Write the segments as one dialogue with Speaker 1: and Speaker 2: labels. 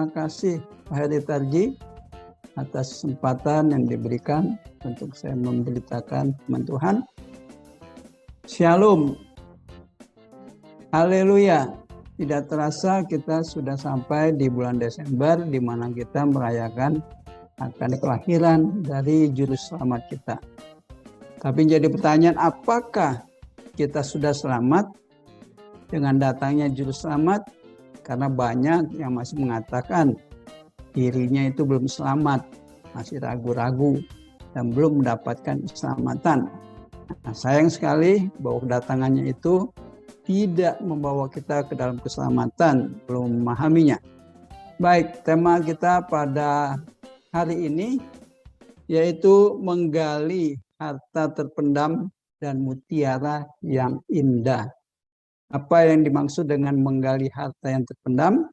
Speaker 1: Terima kasih Pak Heri Tarji atas kesempatan yang diberikan untuk saya memberitakan firman Tuhan. Shalom. Haleluya. Tidak terasa kita sudah sampai di bulan Desember di mana kita merayakan akan kelahiran dari juru selamat kita. Tapi jadi pertanyaan, apakah kita sudah selamat dengan datangnya juru selamat? Karena banyak yang masih mengatakan dirinya itu belum selamat, masih ragu-ragu dan belum mendapatkan keselamatan. Nah, sayang sekali bahwa kedatangannya itu tidak membawa kita ke dalam keselamatan, belum memahaminya. Baik, tema kita pada hari ini yaitu menggali harta terpendam dan mutiara yang indah. Apa yang dimaksud dengan menggali harta yang terpendam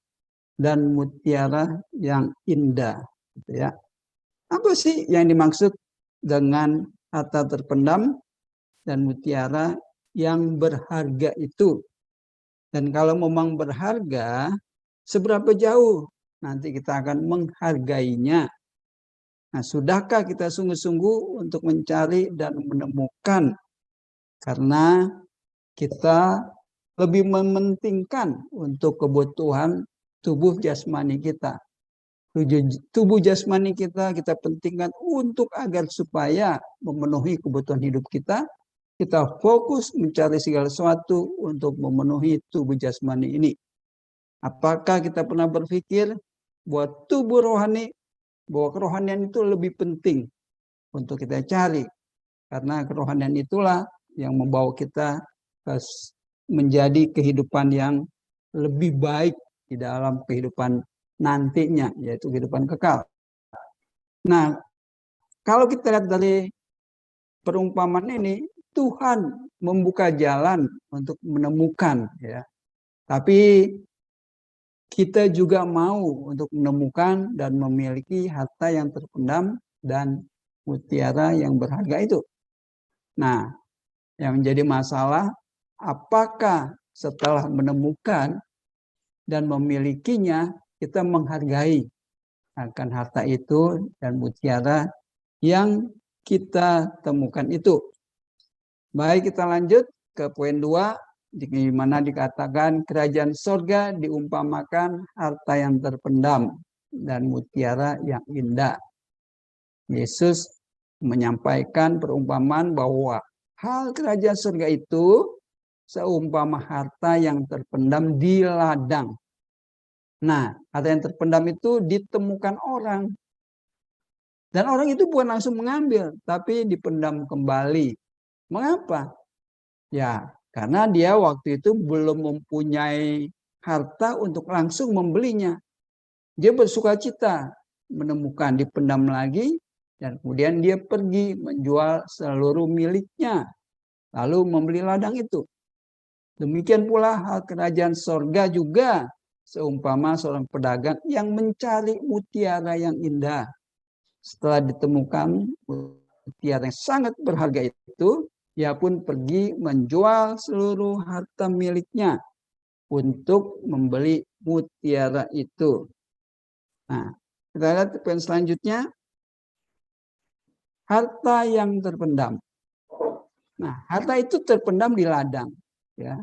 Speaker 1: dan mutiara yang indah, gitu ya. Apa sih yang dimaksud dengan harta terpendam dan mutiara yang berharga itu? Dan kalau memang berharga, seberapa jauh nanti kita akan menghargainya? Nah, sudahkah kita sungguh-sungguh untuk mencari dan menemukan? Karena kita lebih mementingkan untuk kebutuhan tubuh jasmani kita. Tubuh jasmani kita pentingkan untuk agar supaya memenuhi kebutuhan hidup kita fokus mencari segala sesuatu untuk memenuhi tubuh jasmani ini. Apakah kita pernah berpikir bahwa tubuh rohani, bahwa kerohanian itu lebih penting untuk kita cari? Karena kerohanian itulah yang membawa kita menjadi kehidupan yang lebih baik di dalam kehidupan nantinya, yaitu kehidupan kekal. Nah, kalau kita lihat dari perumpamaan ini, Tuhan membuka jalan untuk menemukan, ya. Tapi kita juga mau untuk menemukan dan memiliki harta yang terpendam dan mutiara yang berharga itu. Nah, yang menjadi masalah, apakah setelah menemukan dan memilikinya, kita menghargai akan harta itu dan mutiara yang kita temukan itu. Baik, kita lanjut ke poin 2, di mana dikatakan kerajaan sorga diumpamakan harta yang terpendam dan mutiara yang indah. Yesus menyampaikan perumpamaan bahwa hal kerajaan surga itu seumpama harta yang terpendam di ladang. Nah, harta yang terpendam itu ditemukan orang. Dan orang itu bukan langsung mengambil, tapi dipendam kembali. Mengapa? Ya, karena dia waktu itu belum mempunyai harta untuk langsung membelinya. Dia bersukacita menemukan, dipendam lagi, dan kemudian dia pergi menjual seluruh miliknya, lalu membeli ladang itu. Demikian pula hal kerajaan sorga juga seumpama seorang pedagang yang mencari mutiara yang indah. Setelah ditemukan mutiara yang sangat berharga itu, ia pun pergi menjual seluruh harta miliknya untuk membeli mutiara itu. Nah, kita lihat poin selanjutnya. Harta yang terpendam. Nah, harta itu terpendam di ladang, ya.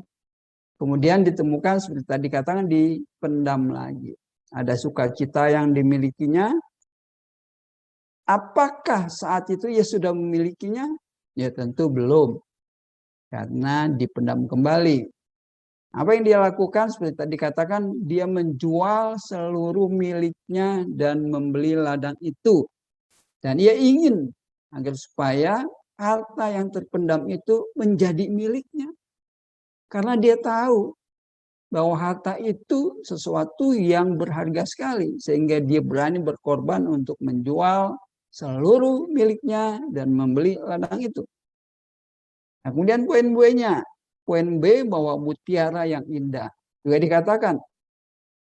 Speaker 1: Kemudian ditemukan seperti tadi katakan dipendam lagi. Ada sukacita yang dimilikinya. Apakah saat itu ia sudah memilikinya? Ya tentu belum. Karena dipendam kembali. Apa yang dia lakukan? Seperti tadi katakan, dia menjual seluruh miliknya dan membeli ladang itu. Dan ia ingin agar supaya harta yang terpendam itu menjadi miliknya. Karena dia tahu bahwa harta itu sesuatu yang berharga sekali. Sehingga dia berani berkorban untuk menjual seluruh miliknya dan membeli ladang itu. Nah, kemudian poin B-nya. Poin B bahwa mutiara yang indah. Juga dikatakan,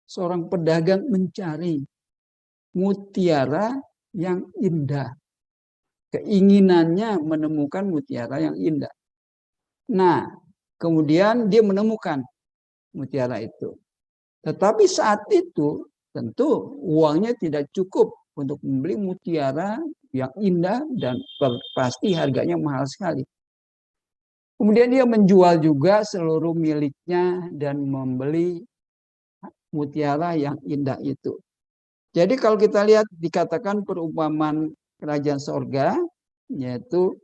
Speaker 1: seorang pedagang mencari mutiara yang indah. Keinginannya menemukan mutiara yang indah. Nah, kemudian dia menemukan mutiara itu. Tetapi saat itu tentu uangnya tidak cukup untuk membeli mutiara yang indah dan pasti harganya mahal sekali. Kemudian dia menjual juga seluruh miliknya dan membeli mutiara yang indah itu. Jadi kalau kita lihat dikatakan perumpamaan kerajaan sorga, yaitu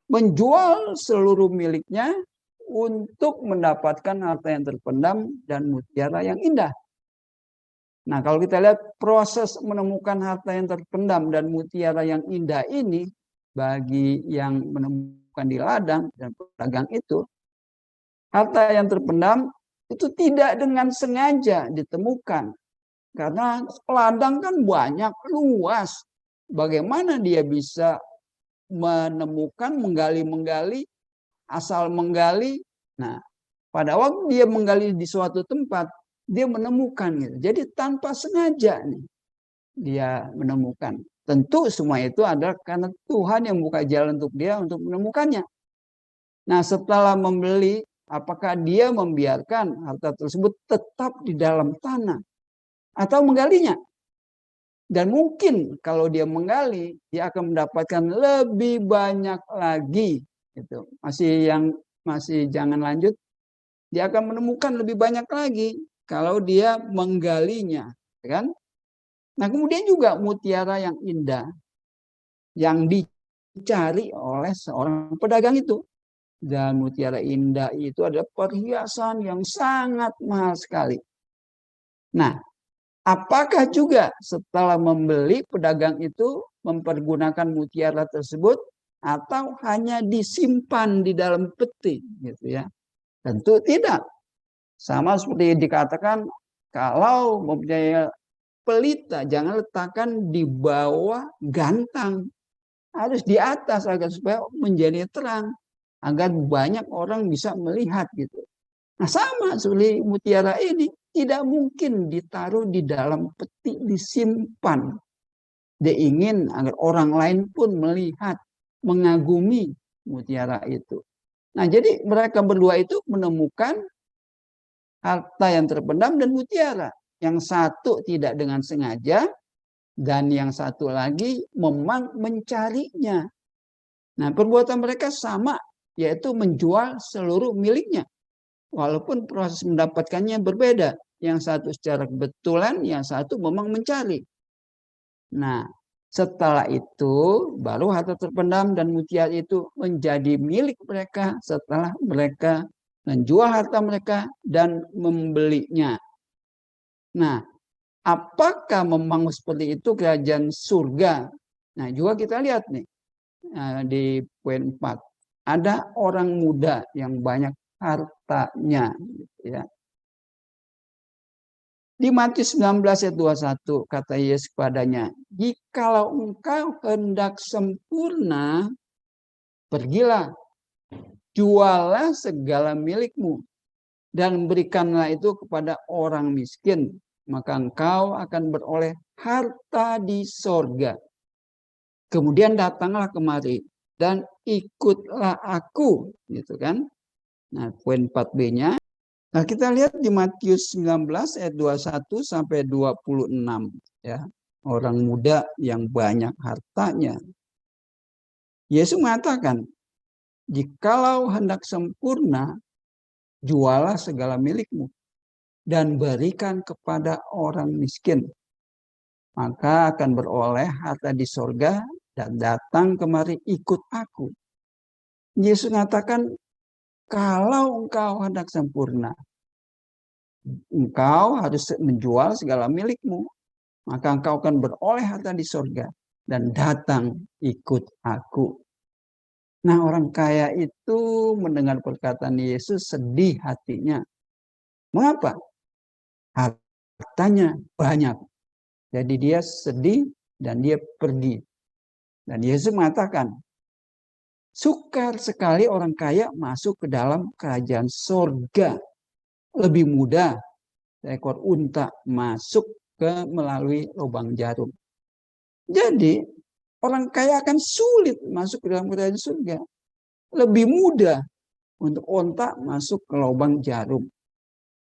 Speaker 1: menjual seluruh miliknya untuk mendapatkan harta yang terpendam dan mutiara yang indah. Nah, kalau kita lihat proses menemukan harta yang terpendam dan mutiara yang indah ini, bagi yang menemukan di ladang dan pedagang itu, harta yang terpendam itu tidak dengan sengaja ditemukan. Karena ladang kan banyak, luas. Bagaimana dia bisa menemukan, menggali, asal menggali. Nah, pada waktu dia menggali di suatu tempat, dia menemukan gitu. Jadi tanpa sengaja nih dia menemukan. Tentu semua itu adalah karena Tuhan yang buka jalan untuk dia untuk menemukannya. Nah, setelah membeli, apakah dia membiarkan harta tersebut tetap di dalam tanah atau menggalinya? Dan mungkin kalau dia menggali, dia akan mendapatkan lebih banyak lagi. Gitu. Masih jangan lanjut, dia akan menemukan lebih banyak lagi kalau dia menggalinya, kan? Nah, kemudian juga mutiara yang indah yang dicari oleh seorang pedagang itu. Dan mutiara indah itu adalah perhiasan yang sangat mahal sekali. Nah, apakah juga setelah membeli pedagang itu mempergunakan mutiara tersebut atau hanya disimpan di dalam peti gitu ya? Tentu tidak. Sama seperti dikatakan kalau mempunyai pelita jangan letakkan di bawah gantang. Harus di atas agar supaya menjadi terang. Agar banyak orang bisa melihat gitu. Nah, sama seperti mutiara ini tidak mungkin ditaruh di dalam peti, disimpan. Dia ingin agar orang lain pun melihat, mengagumi mutiara itu. Nah, jadi mereka berdua itu menemukan harta yang terpendam dan mutiara. Yang satu tidak dengan sengaja, dan yang satu lagi memang mencarinya. Nah, perbuatan mereka sama, yaitu menjual seluruh miliknya. Walaupun proses mendapatkannya berbeda. Yang satu secara kebetulan, yang satu memang mencari. Nah, setelah itu baru harta terpendam dan mutiara itu menjadi milik mereka setelah mereka menjual harta mereka dan membelinya. Nah, apakah memang seperti itu kerajaan surga? Nah, juga kita lihat nih di poin 4. Ada orang muda yang banyak hartanya. Ya. Di Matius 19 ayat 21 kata Yesus kepadanya, jikalau engkau hendak sempurna, pergilah, jualah segala milikmu, dan berikanlah itu kepada orang miskin, maka engkau akan beroleh harta di sorga. Kemudian datanglah kemari dan ikutlah aku, gitu kan? Nah, poin 4B-nya. Nah, kita lihat di Matius 19 ayat 21 sampai 26 ya. Orang muda yang banyak hartanya. Yesus mengatakan, jikalau hendak sempurna, jualah segala milikmu dan berikan kepada orang miskin. Maka akan beroleh harta di sorga dan datang kemari ikut aku. Yesus mengatakan, kalau engkau hendak sempurna, engkau harus menjual segala milikmu, maka engkau akan beroleh harta di sorga dan datang ikut aku. Nah, orang kaya itu mendengar perkataan Yesus sedih hatinya. Mengapa? Hartanya banyak. Jadi dia sedih dan dia pergi. Dan Yesus mengatakan, sukar sekali orang kaya masuk ke dalam kerajaan sorga. Lebih mudah seekor unta masuk melalui lubang jarum. Jadi orang kaya akan sulit masuk ke dalam kerajaan surga. Lebih mudah untuk unta masuk ke lubang jarum.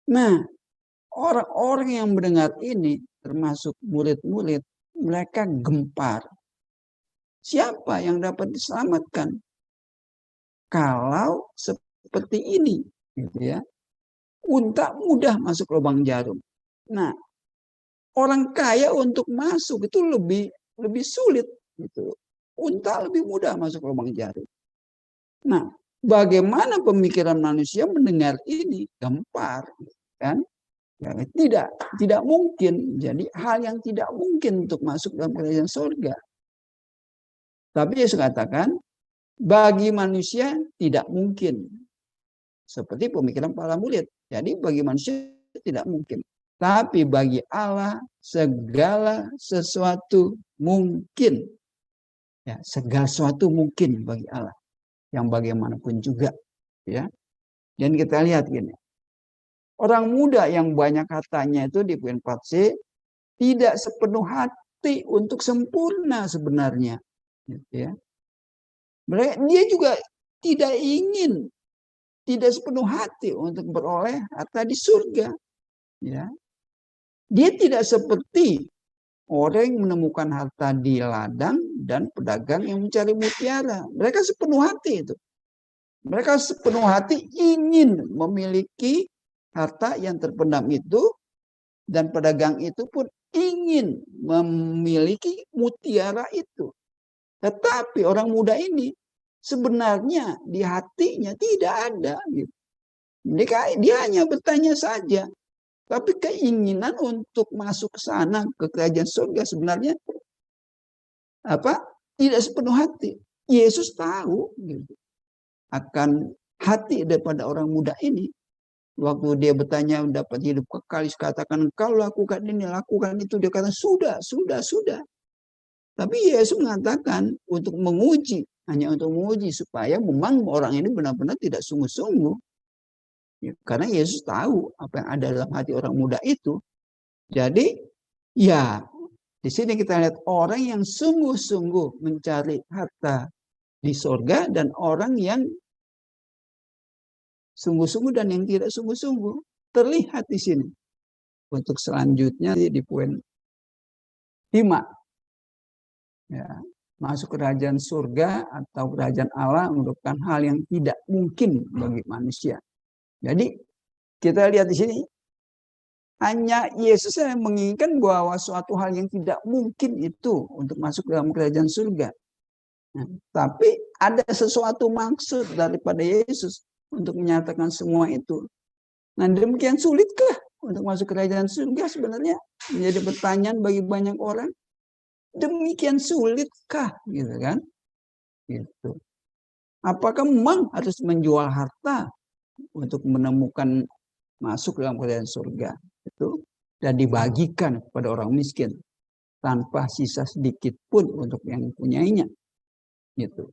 Speaker 1: Nah, orang-orang yang mendengar ini termasuk murid-murid, mereka gempar. Siapa yang dapat diselamatkan? Kalau seperti ini, gitu ya, unta mudah masuk lubang jarum. Nah, orang kaya untuk masuk itu lebih sulit, gitu. Unta lebih mudah masuk lubang jarum. Nah, bagaimana pemikiran manusia mendengar ini? Gempar, kan? Ya, tidak mungkin. Jadi hal yang tidak mungkin untuk masuk dalam kerajaan surga. Tapi Yesus katakan, bagi manusia tidak mungkin. Seperti pemikiran para murid. Jadi bagi manusia tidak mungkin. Tapi bagi Allah segala sesuatu mungkin. Ya, segala sesuatu mungkin bagi Allah. Yang bagaimanapun juga. Ya. Dan kita lihat gini. Orang muda yang banyak hartanya itu di poin 4C tidak sepenuh hati untuk sempurna sebenarnya. Ya. Dia juga tidak ingin, tidak sepenuh hati untuk beroleh harta di surga. Ya. Dia tidak seperti orang yang menemukan harta di ladang dan pedagang yang mencari mutiara. Mereka sepenuh hati itu. Mereka sepenuh hati ingin memiliki harta yang terpendam itu, dan pedagang itu pun ingin memiliki mutiara itu. Tetapi orang muda ini sebenarnya di hatinya tidak ada. Gitu. Dia hanya bertanya saja. Tapi keinginan untuk masuk ke sana, ke kerajaan surga sebenarnya tidak sepenuh hati. Yesus tahu gitu, akan hati daripada orang muda ini. Waktu dia bertanya dapat hidup kekal, katakan kau lakukan ini, lakukan itu. Dia kata sudah. Tapi Yesus mengatakan untuk menguji, hanya untuk menguji supaya memang orang ini benar-benar tidak sungguh-sungguh. Ya, karena Yesus tahu apa yang ada dalam hati orang muda itu. Jadi ya di sini kita lihat orang yang sungguh-sungguh mencari harta di surga dan orang yang sungguh-sungguh dan yang tidak sungguh-sungguh terlihat di sini. Untuk selanjutnya di poin 5. Ya, masuk kerajaan surga atau kerajaan Allah merupakan hal yang tidak mungkin bagi manusia. Jadi kita lihat di sini hanya Yesus yang menginginkan bahwa suatu hal yang tidak mungkin itu untuk masuk dalam kerajaan surga. Nah, tapi ada sesuatu maksud daripada Yesus untuk menyatakan semua itu. Nah, demikian sulitkah untuk masuk kerajaan surga sebenarnya? Menjadi pertanyaan bagi banyak orang. Demikian sulitkah, gitu kan? Gitu. Apakah memang harus menjual harta untuk menemukan masuk dalam kerajaan surga itu dan dibagikan kepada orang miskin tanpa sisa sedikit pun untuk yang punyainya? Gitu.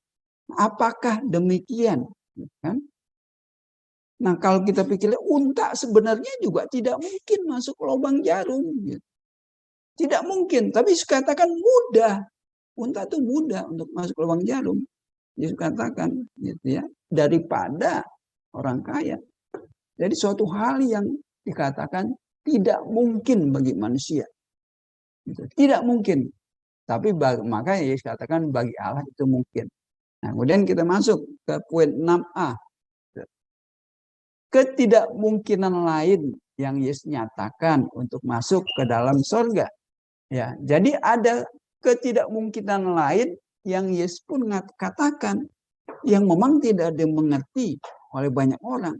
Speaker 1: Apakah demikian? Kan? Nah, kalau kita pikir unta sebenarnya juga tidak mungkin masuk lubang jarum. Gitu. Tidak mungkin, tapi katakan mudah. Unta itu mudah untuk masuk lubang jarum. Yesus katakan, gitu ya, daripada orang kaya. Jadi suatu hal yang dikatakan tidak mungkin bagi manusia. Gitu. Tidak mungkin. Tapi makanya Yesus katakan bagi Allah itu mungkin. Nah, kemudian kita masuk ke poin 6A. Ketidakmungkinan lain yang Yesus nyatakan untuk masuk ke dalam surga. Ya, jadi ada ketidakmungkinan lain yang Yesus pun katakan yang memang tidak dimengerti oleh banyak orang.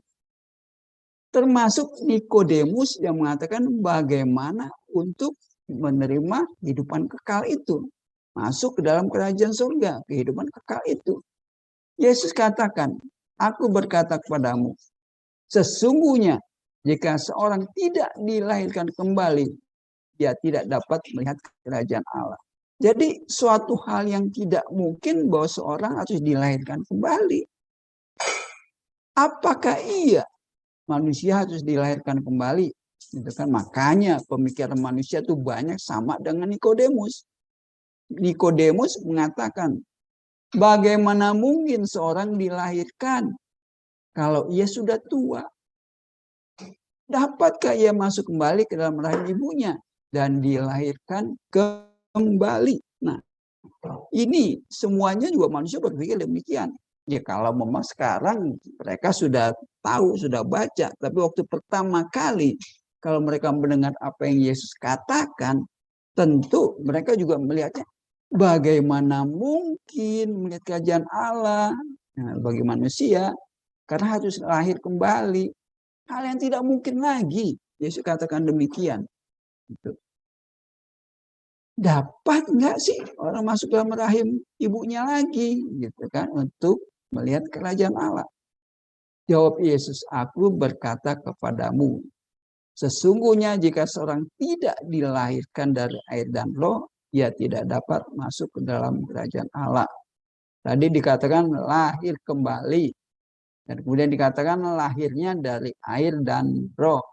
Speaker 1: Termasuk Nikodemus yang mengatakan bagaimana untuk menerima kehidupan kekal itu. Masuk ke dalam kerajaan surga, kehidupan kekal itu. Yesus katakan, aku berkata kepadamu, sesungguhnya jika seorang tidak dilahirkan kembali, dia tidak dapat melihat kerajaan Allah. Jadi suatu hal yang tidak mungkin bahwa seorang harus dilahirkan kembali. Apakah iya manusia harus dilahirkan kembali? Itu kan makanya pemikiran manusia itu banyak sama dengan Nikodemus. Nikodemus mengatakan, bagaimana mungkin seorang dilahirkan kalau ia sudah tua? Dapatkah ia masuk kembali ke dalam rahim ibunya? dan dilahirkan kembali. Nah, ini semuanya juga manusia berpikir demikian. Ya kalau memang sekarang mereka sudah tahu, sudah baca, tapi waktu pertama kali kalau mereka mendengar apa yang Yesus katakan, tentu mereka juga melihatnya bagaimana mungkin melihat kerajaan Allah bagi manusia karena harus lahir kembali. Hal yang tidak mungkin lagi. Yesus katakan demikian. Gitu. Dapat nggak sih orang masuk dalam rahim ibunya lagi, gitu kan, untuk melihat kerajaan Allah? Jawab Yesus, aku berkata kepadamu, sesungguhnya jika seorang tidak dilahirkan dari air dan roh, ia tidak dapat masuk ke dalam kerajaan Allah. Tadi dikatakan lahir kembali. Dan kemudian dikatakan lahirnya dari air dan roh.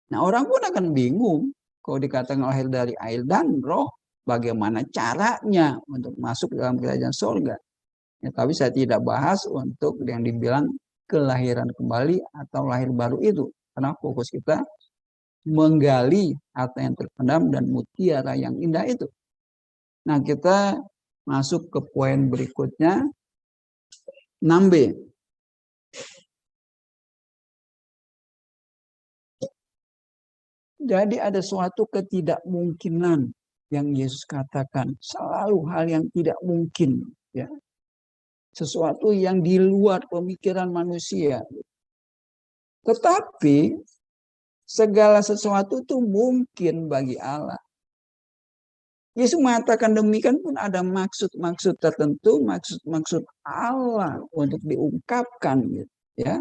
Speaker 1: Nah, orang pun akan bingung. Kalau dikatakan lahir dari air dan roh, bagaimana caranya untuk masuk dalam kerajaan surga? Ya, tapi saya tidak bahas untuk yang dibilang kelahiran kembali atau lahir baru itu. Karena fokus kita menggali harta yang terpendam dan mutiara yang indah itu. Nah, kita masuk ke poin berikutnya, 6B. Jadi ada suatu ketidakmungkinan yang Yesus katakan. Selalu hal yang tidak mungkin. Ya. Sesuatu yang di luar pemikiran manusia. Tetapi segala sesuatu itu mungkin bagi Allah. Yesus mengatakan demikian pun ada maksud-maksud tertentu, maksud-maksud Allah untuk diungkapkan. Gitu, ya.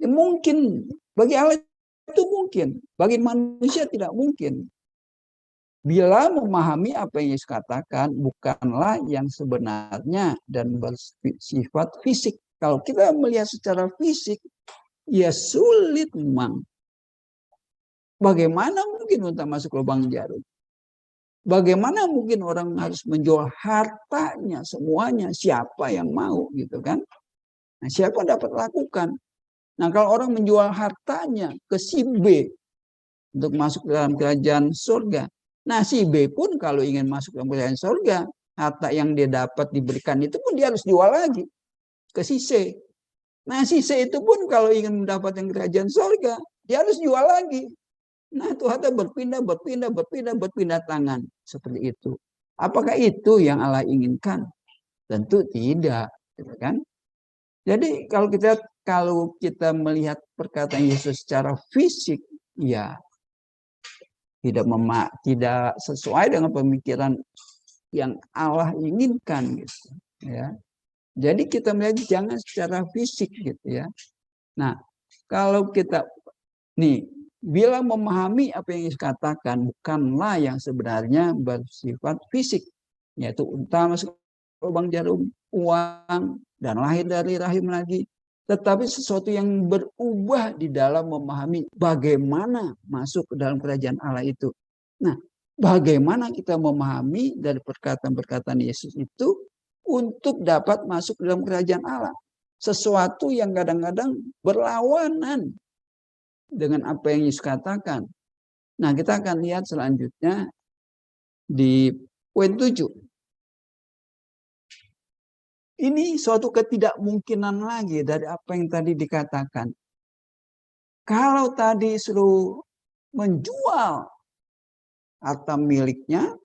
Speaker 1: Ya mungkin bagi Allah itu mungkin, bagi manusia tidak mungkin. Bila memahami apa yang Yesus katakan bukanlah yang sebenarnya dan bersifat fisik. Kalau kita melihat secara fisik, ya sulit memang. Bagaimana mungkin untuk masuk lubang jarum? Bagaimana mungkin orang harus menjual hartanya semuanya? Siapa yang mau gitu kan? Nah, siapa dapat lakukan? Nah, kalau orang menjual hartanya ke si B untuk masuk dalam kerajaan surga, nah si B pun kalau ingin masuk dalam kerajaan surga, harta yang dia dapat diberikan itu pun dia harus jual lagi ke si C. Nah si C itu pun kalau ingin mendapatkan kerajaan surga, dia harus jual lagi. Nah itu harta berpindah tangan seperti itu. Apakah itu yang Allah inginkan? Tentu tidak, gitu kan? Jadi kalau kita melihat perkataan Yesus secara fisik, ya tidak sesuai dengan pemikiran yang Allah inginkan, gitu. Ya, jadi kita melihat jangan secara fisik, gitu ya. Nah, kalau kita bila memahami apa yang Yesus katakan bukanlah yang sebenarnya bersifat fisik, yaitu entah masuk lubang jarum, uang, dan lahir dari rahim lagi, tetapi sesuatu yang berubah di dalam memahami bagaimana masuk ke dalam kerajaan Allah itu. Nah, bagaimana kita memahami dari perkataan-perkataan Yesus itu untuk dapat masuk ke dalam kerajaan Allah? Sesuatu yang kadang-kadang berlawanan dengan apa yang Yesus katakan. Nah, kita akan lihat selanjutnya di poin 7. Ini suatu ketidakmungkinan lagi dari apa yang tadi dikatakan. Kalau tadi suruh menjual harta miliknya,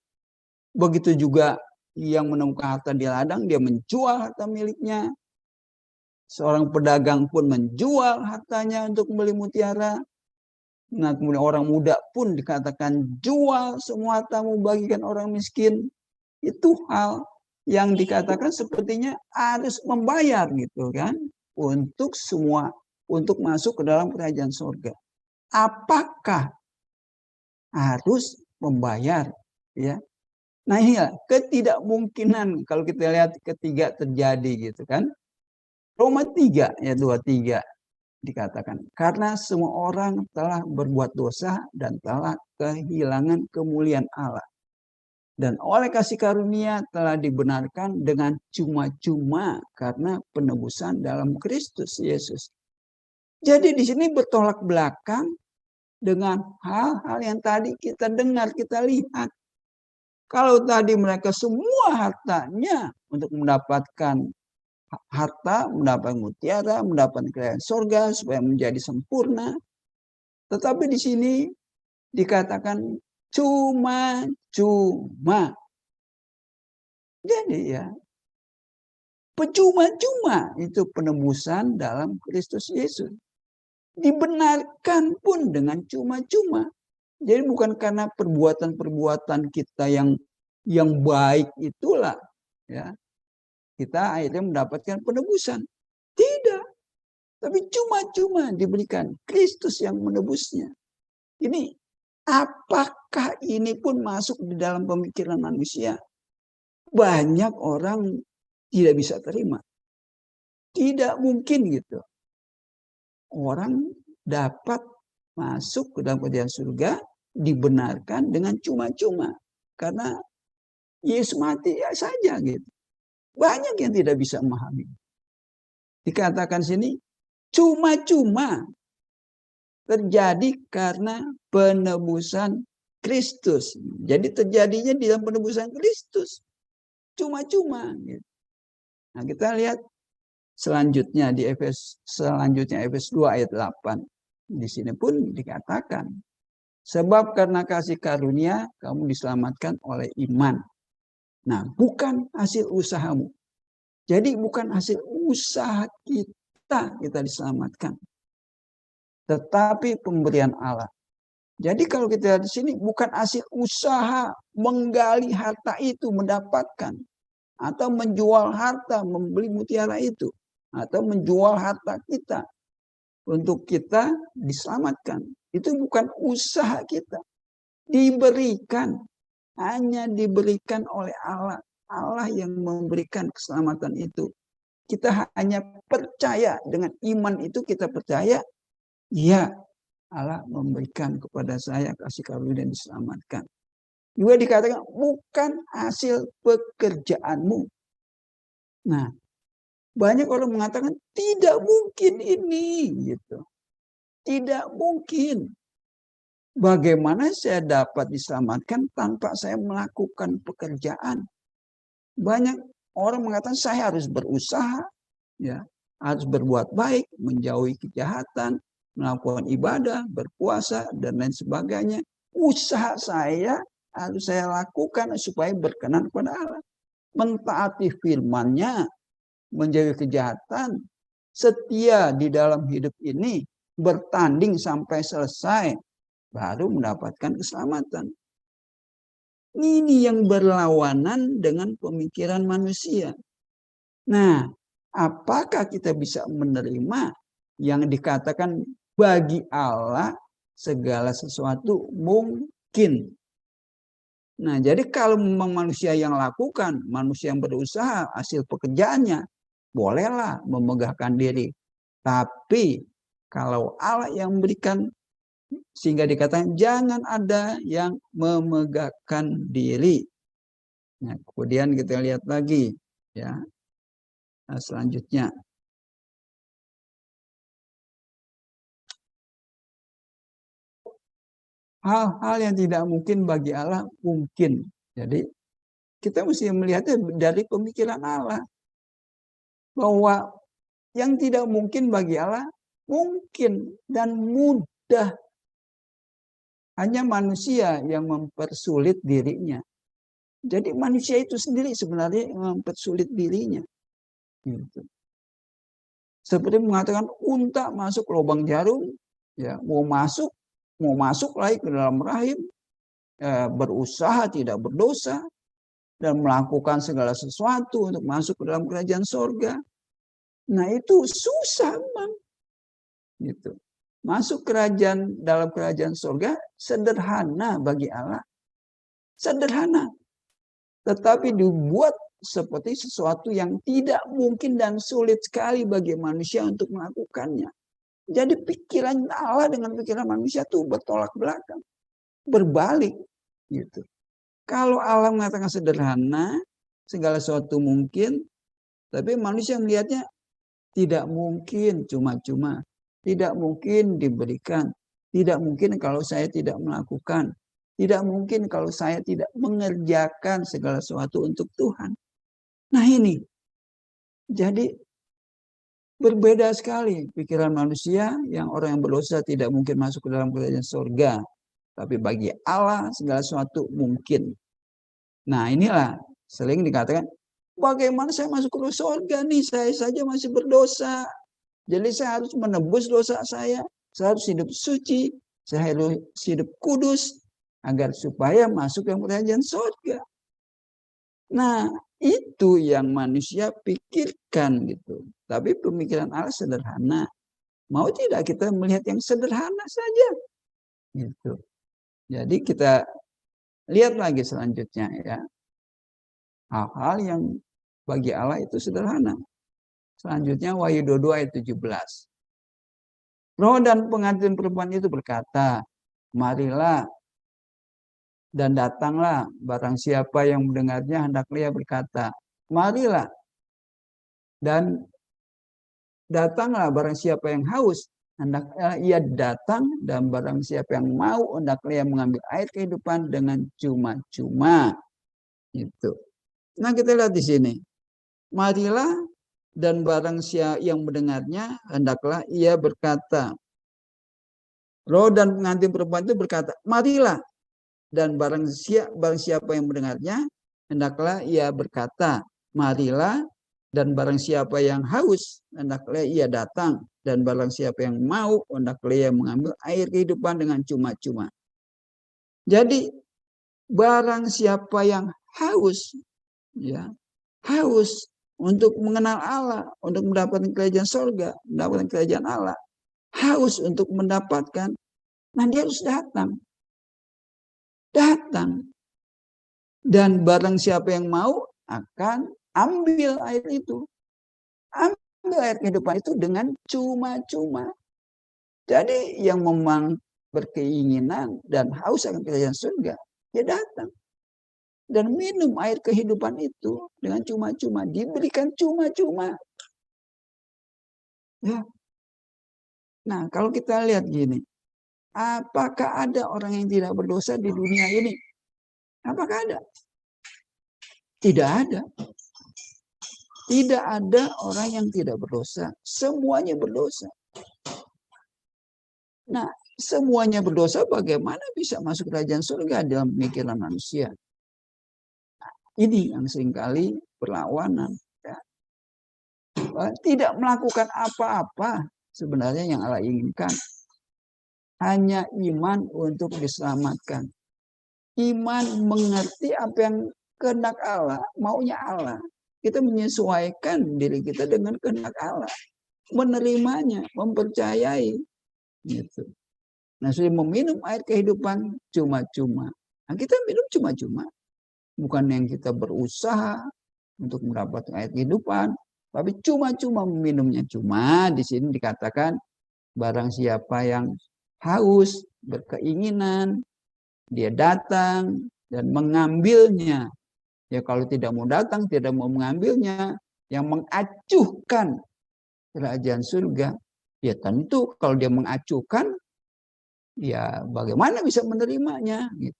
Speaker 1: begitu juga yang menemukan harta di ladang, dia menjual harta miliknya. Seorang pedagang pun menjual hartanya untuk membeli mutiara. Nah, kemudian orang muda pun dikatakan jual semua hartamu bagikan orang miskin. Itu hal yang dikatakan sepertinya harus membayar gitu kan untuk masuk ke dalam kerajaan surga. Apakah harus membayar, ya? Nah, ini ketidakmungkinan kalau kita lihat ketiga terjadi gitu kan. Roma 3 ya 23 dikatakan karena semua orang telah berbuat dosa dan telah kehilangan kemuliaan Allah. Dan oleh kasih karunia telah dibenarkan dengan cuma-cuma karena penebusan dalam Kristus Yesus. Jadi di sini bertolak belakang dengan hal-hal yang tadi kita dengar, kita lihat. Kalau tadi mereka semua hartanya untuk mendapatkan harta, mendapatkan mutiara, mendapatkan kekayaan surga supaya menjadi sempurna. Tetapi di sini dikatakan cuma-cuma. Jadi ya, percuma-cuma itu penebusan dalam Kristus Yesus. Dibenarkan pun dengan cuma-cuma. Jadi bukan karena perbuatan-perbuatan kita yang baik itulah ya kita akhirnya mendapatkan penebusan. Tidak. Tapi cuma-cuma diberikan Kristus yang menebusnya. Ini apakah ini pun masuk di dalam pemikiran manusia? Banyak orang tidak bisa terima. Tidak mungkin gitu. Orang dapat masuk ke dalam kerajaan surga dibenarkan dengan cuma-cuma. Karena Yesus mati ya saja gitu. Banyak yang tidak bisa memahami. Dikatakan sini cuma-cuma terjadi karena penebusan Kristus. Jadi terjadinya di dalam penebusan Kristus. Cuma-cuma. Gitu. Nah kita lihat selanjutnya di Efes 2 ayat 8. Di sini pun dikatakan. Sebab karena kasih karunia kamu diselamatkan oleh iman. Nah bukan hasil usahamu. Jadi bukan hasil usaha kita diselamatkan. Tetapi pemberian Allah. Jadi kalau kita lihat di sini bukan hasil usaha menggali harta itu mendapatkan. Atau menjual harta, membeli mutiara itu. Atau menjual harta kita. Untuk kita diselamatkan. Itu bukan usaha kita. Diberikan. Hanya diberikan oleh Allah. Allah yang memberikan keselamatan itu. Kita hanya percaya. Dengan iman itu kita percaya. Ya, Allah memberikan kepada saya kasih karunia dan diselamatkan. Juga dikatakan bukan hasil pekerjaanmu. Nah, banyak orang mengatakan tidak mungkin ini gitu. Tidak mungkin. Bagaimana saya dapat diselamatkan tanpa saya melakukan pekerjaan? Banyak orang mengatakan saya harus berusaha, ya, harus berbuat baik, menjauhi kejahatan, melakukan ibadah, berpuasa dan lain sebagainya. Usaha saya harus saya lakukan supaya berkenan kepada Allah. Mentaati firman-Nya, menjauhi kejahatan, setia di dalam hidup ini, bertanding sampai selesai, baru mendapatkan keselamatan. Ini yang berlawanan dengan pemikiran manusia. Nah, apakah kita bisa menerima yang dikatakan bagi Allah segala sesuatu mungkin? Nah, jadi kalau memang manusia yang lakukan, manusia yang berusaha, hasil pekerjaannya, bolehlah memegahkan diri. Tapi kalau Allah yang memberikan, sehingga dikatakan jangan ada yang memegahkan diri. Nah, kemudian kita lihat lagi ya. Nah, selanjutnya hal-hal yang tidak mungkin bagi Allah mungkin. Jadi kita mesti melihatnya dari pemikiran Allah. Bahwa yang tidak mungkin bagi Allah mungkin dan mudah. Hanya manusia yang mempersulit dirinya. Jadi manusia itu sendiri sebenarnya yang mempersulit dirinya. Gitu. Seperti mengatakan unta masuk lubang jarum, ya mau masuk lagi ke dalam rahim, berusaha tidak berdosa dan melakukan segala sesuatu untuk masuk ke dalam kerajaan sorga. Nah itu susah, Bang. Gitu. Masuk dalam kerajaan sorga sederhana bagi Allah. Sederhana. Tetapi dibuat seperti sesuatu yang tidak mungkin dan sulit sekali bagi manusia untuk melakukannya. Jadi pikiran Allah dengan pikiran manusia itu bertolak belakang. Berbalik. Gitu. Kalau Allah mengatakan sederhana, segala sesuatu mungkin, tapi manusia melihatnya tidak mungkin cuma-cuma. Tidak mungkin diberikan. Tidak mungkin kalau saya tidak melakukan. Tidak mungkin kalau saya tidak mengerjakan segala sesuatu untuk Tuhan. Nah ini, jadi berbeda sekali pikiran manusia yang orang yang berdosa tidak mungkin masuk ke dalam kerajaan surga. Tapi bagi Allah segala sesuatu mungkin. Nah inilah sering dikatakan, bagaimana saya masuk ke surga nih, saya saja masih berdosa. Jadi saya harus menebus dosa saya harus hidup suci, saya harus hidup kudus, agar supaya masuk ke kerajaan surga. Nah itu yang manusia pikirkan gitu. Tapi pemikiran Allah sederhana. Mau tidak kita melihat yang sederhana saja. Gitu. Jadi kita lihat lagi selanjutnya ya. Hal-hal yang bagi Allah itu sederhana. Selanjutnya Wahyu 22 ayat 17. Roh dan pengantin perempuan itu berkata, marilah dan datanglah barang siapa yang mendengarnya hendaklah ia berkata, marilah dan datanglah barang siapa yang haus hendaklah ia datang, dan barang siapa yang mau hendaklah ia mengambil air kehidupan dengan cuma-cuma. Itu. Nah kita lihat di sini. Marilah dan barang siapa yang mendengarnya hendaklah ia berkata. Roh dan pengantin perempuan itu berkata, marilah dan barang siapa yang mendengarnya hendaklah ia berkata, marilah dan barang siapa yang haus hendaklah ia datang, dan barang siapa yang mau hendaklah ia mengambil air kehidupan dengan cuma-cuma. Jadi barang siapa yang haus, ya, haus untuk mengenal Allah, untuk mendapatkan kerajaan surga, mendapatkan kerajaan Allah, haus untuk mendapatkan, nah dia harus datang. Dan barang siapa yang mau akan ambil air itu. Ambil air kehidupan itu dengan cuma-cuma. Jadi yang memang berkeinginan dan haus akan kerajaan surga, dia datang. Dan minum air kehidupan itu dengan cuma-cuma. Diberikan cuma-cuma. Ya. Nah kalau kita lihat gini. Apakah ada orang yang tidak berdosa di dunia ini? Apakah ada? Tidak ada. Tidak ada orang yang tidak berdosa. Semuanya berdosa. Nah, semuanya berdosa bagaimana bisa masuk kerajaan surga dalam pemikiran manusia? Nah, ini yang seringkali berlawanan. Ya. Tidak melakukan apa-apa sebenarnya yang Allah inginkan. Hanya iman untuk diselamatkan. Iman mengerti apa yang kehendak Allah, maunya Allah. Kita menyesuaikan diri kita dengan kehendak Allah, menerimanya, mempercayai, gitu. Nah, sudah meminum air kehidupan cuma-cuma. Nah, kita minum cuma-cuma, bukan yang kita berusaha untuk mendapatkan air kehidupan, tapi cuma-cuma meminumnya. Cuma di sini dikatakan barang siapa yang haus, berkeinginan, dia datang dan mengambilnya. Ya kalau tidak mau datang, tidak mau mengambilnya, yang mengacuhkan kerajaan surga, ya tentu kalau dia mengacuhkan, ya bagaimana bisa menerimanya? Gitu.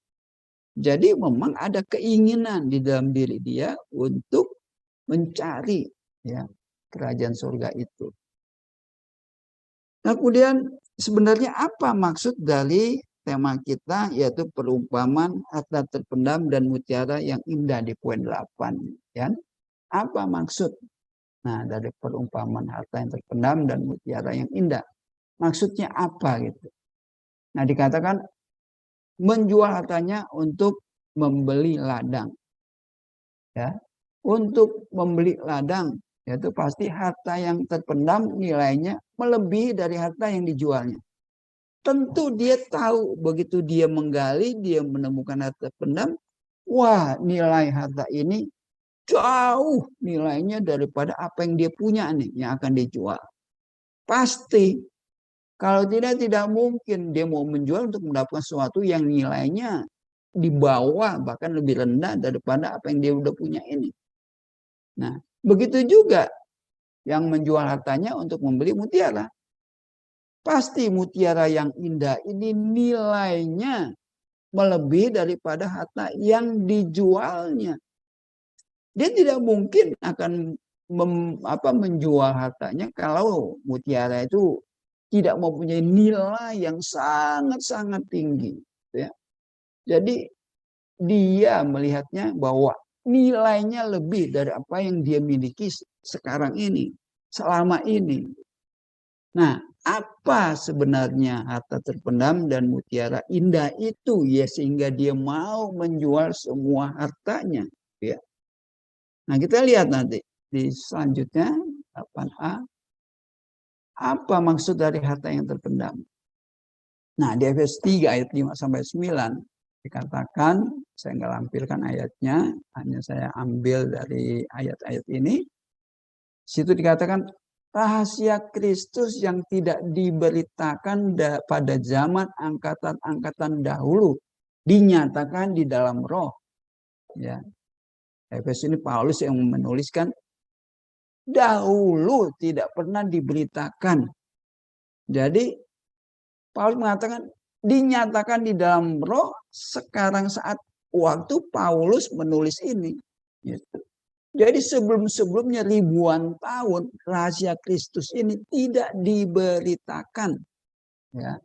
Speaker 1: Jadi memang ada keinginan di dalam diri dia untuk mencari ya kerajaan surga itu. Nah kemudian sebenarnya apa maksud dari tema kita, yaitu perumpamaan harta terpendam dan mutiara yang indah di poin 8. Ya. Apa maksud dari perumpamaan harta yang terpendam dan mutiara yang indah? Maksudnya apa gitu? Nah dikatakan menjual hartanya untuk membeli ladang. Ya. Untuk membeli ladang, yaitu pasti harta yang terpendam nilainya melebihi dari harta yang dijualnya. Tentu dia tahu begitu dia menggali, dia menemukan harta pendam, wah nilai harta ini jauh nilainya daripada apa yang dia punya nih yang akan dijual. Pasti. Kalau tidak mungkin dia mau menjual untuk mendapatkan sesuatu yang nilainya di bawah bahkan lebih rendah daripada apa yang dia udah punya ini. Nah, begitu juga yang menjual hartanya untuk membeli mutiara. pasti mutiara yang indah ini nilainya melebihi daripada harta yang dijualnya. Dia tidak mungkin akan menjual hartanya kalau mutiara itu tidak mempunyai nilai yang sangat-sangat tinggi. Ya. Jadi dia melihatnya bahwa nilainya lebih dari apa yang dia miliki sekarang ini, selama ini. Nah, apa sebenarnya harta terpendam dan mutiara indah itu ya sehingga dia mau menjual semua hartanya, ya. Nah, kita lihat nanti di selanjutnya 8a apa maksud dari harta yang terpendam. Nah, di Efesus 3 ayat 5 sampai 9 dikatakan, saya nggak lampirkan ayatnya, hanya saya ambil dari ayat-ayat ini. Situ dikatakan rahasia Kristus yang tidak diberitakan pada zaman angkatan-angkatan dahulu dinyatakan di dalam roh. Ya. Efesus ini Paulus yang menuliskan dahulu tidak pernah diberitakan. Jadi Paulus mengatakan dinyatakan di dalam roh sekarang saat waktu Paulus menulis ini. Gitu. Jadi sebelum-sebelumnya ribuan tahun rahasia Kristus ini tidak diberitakan. Ya.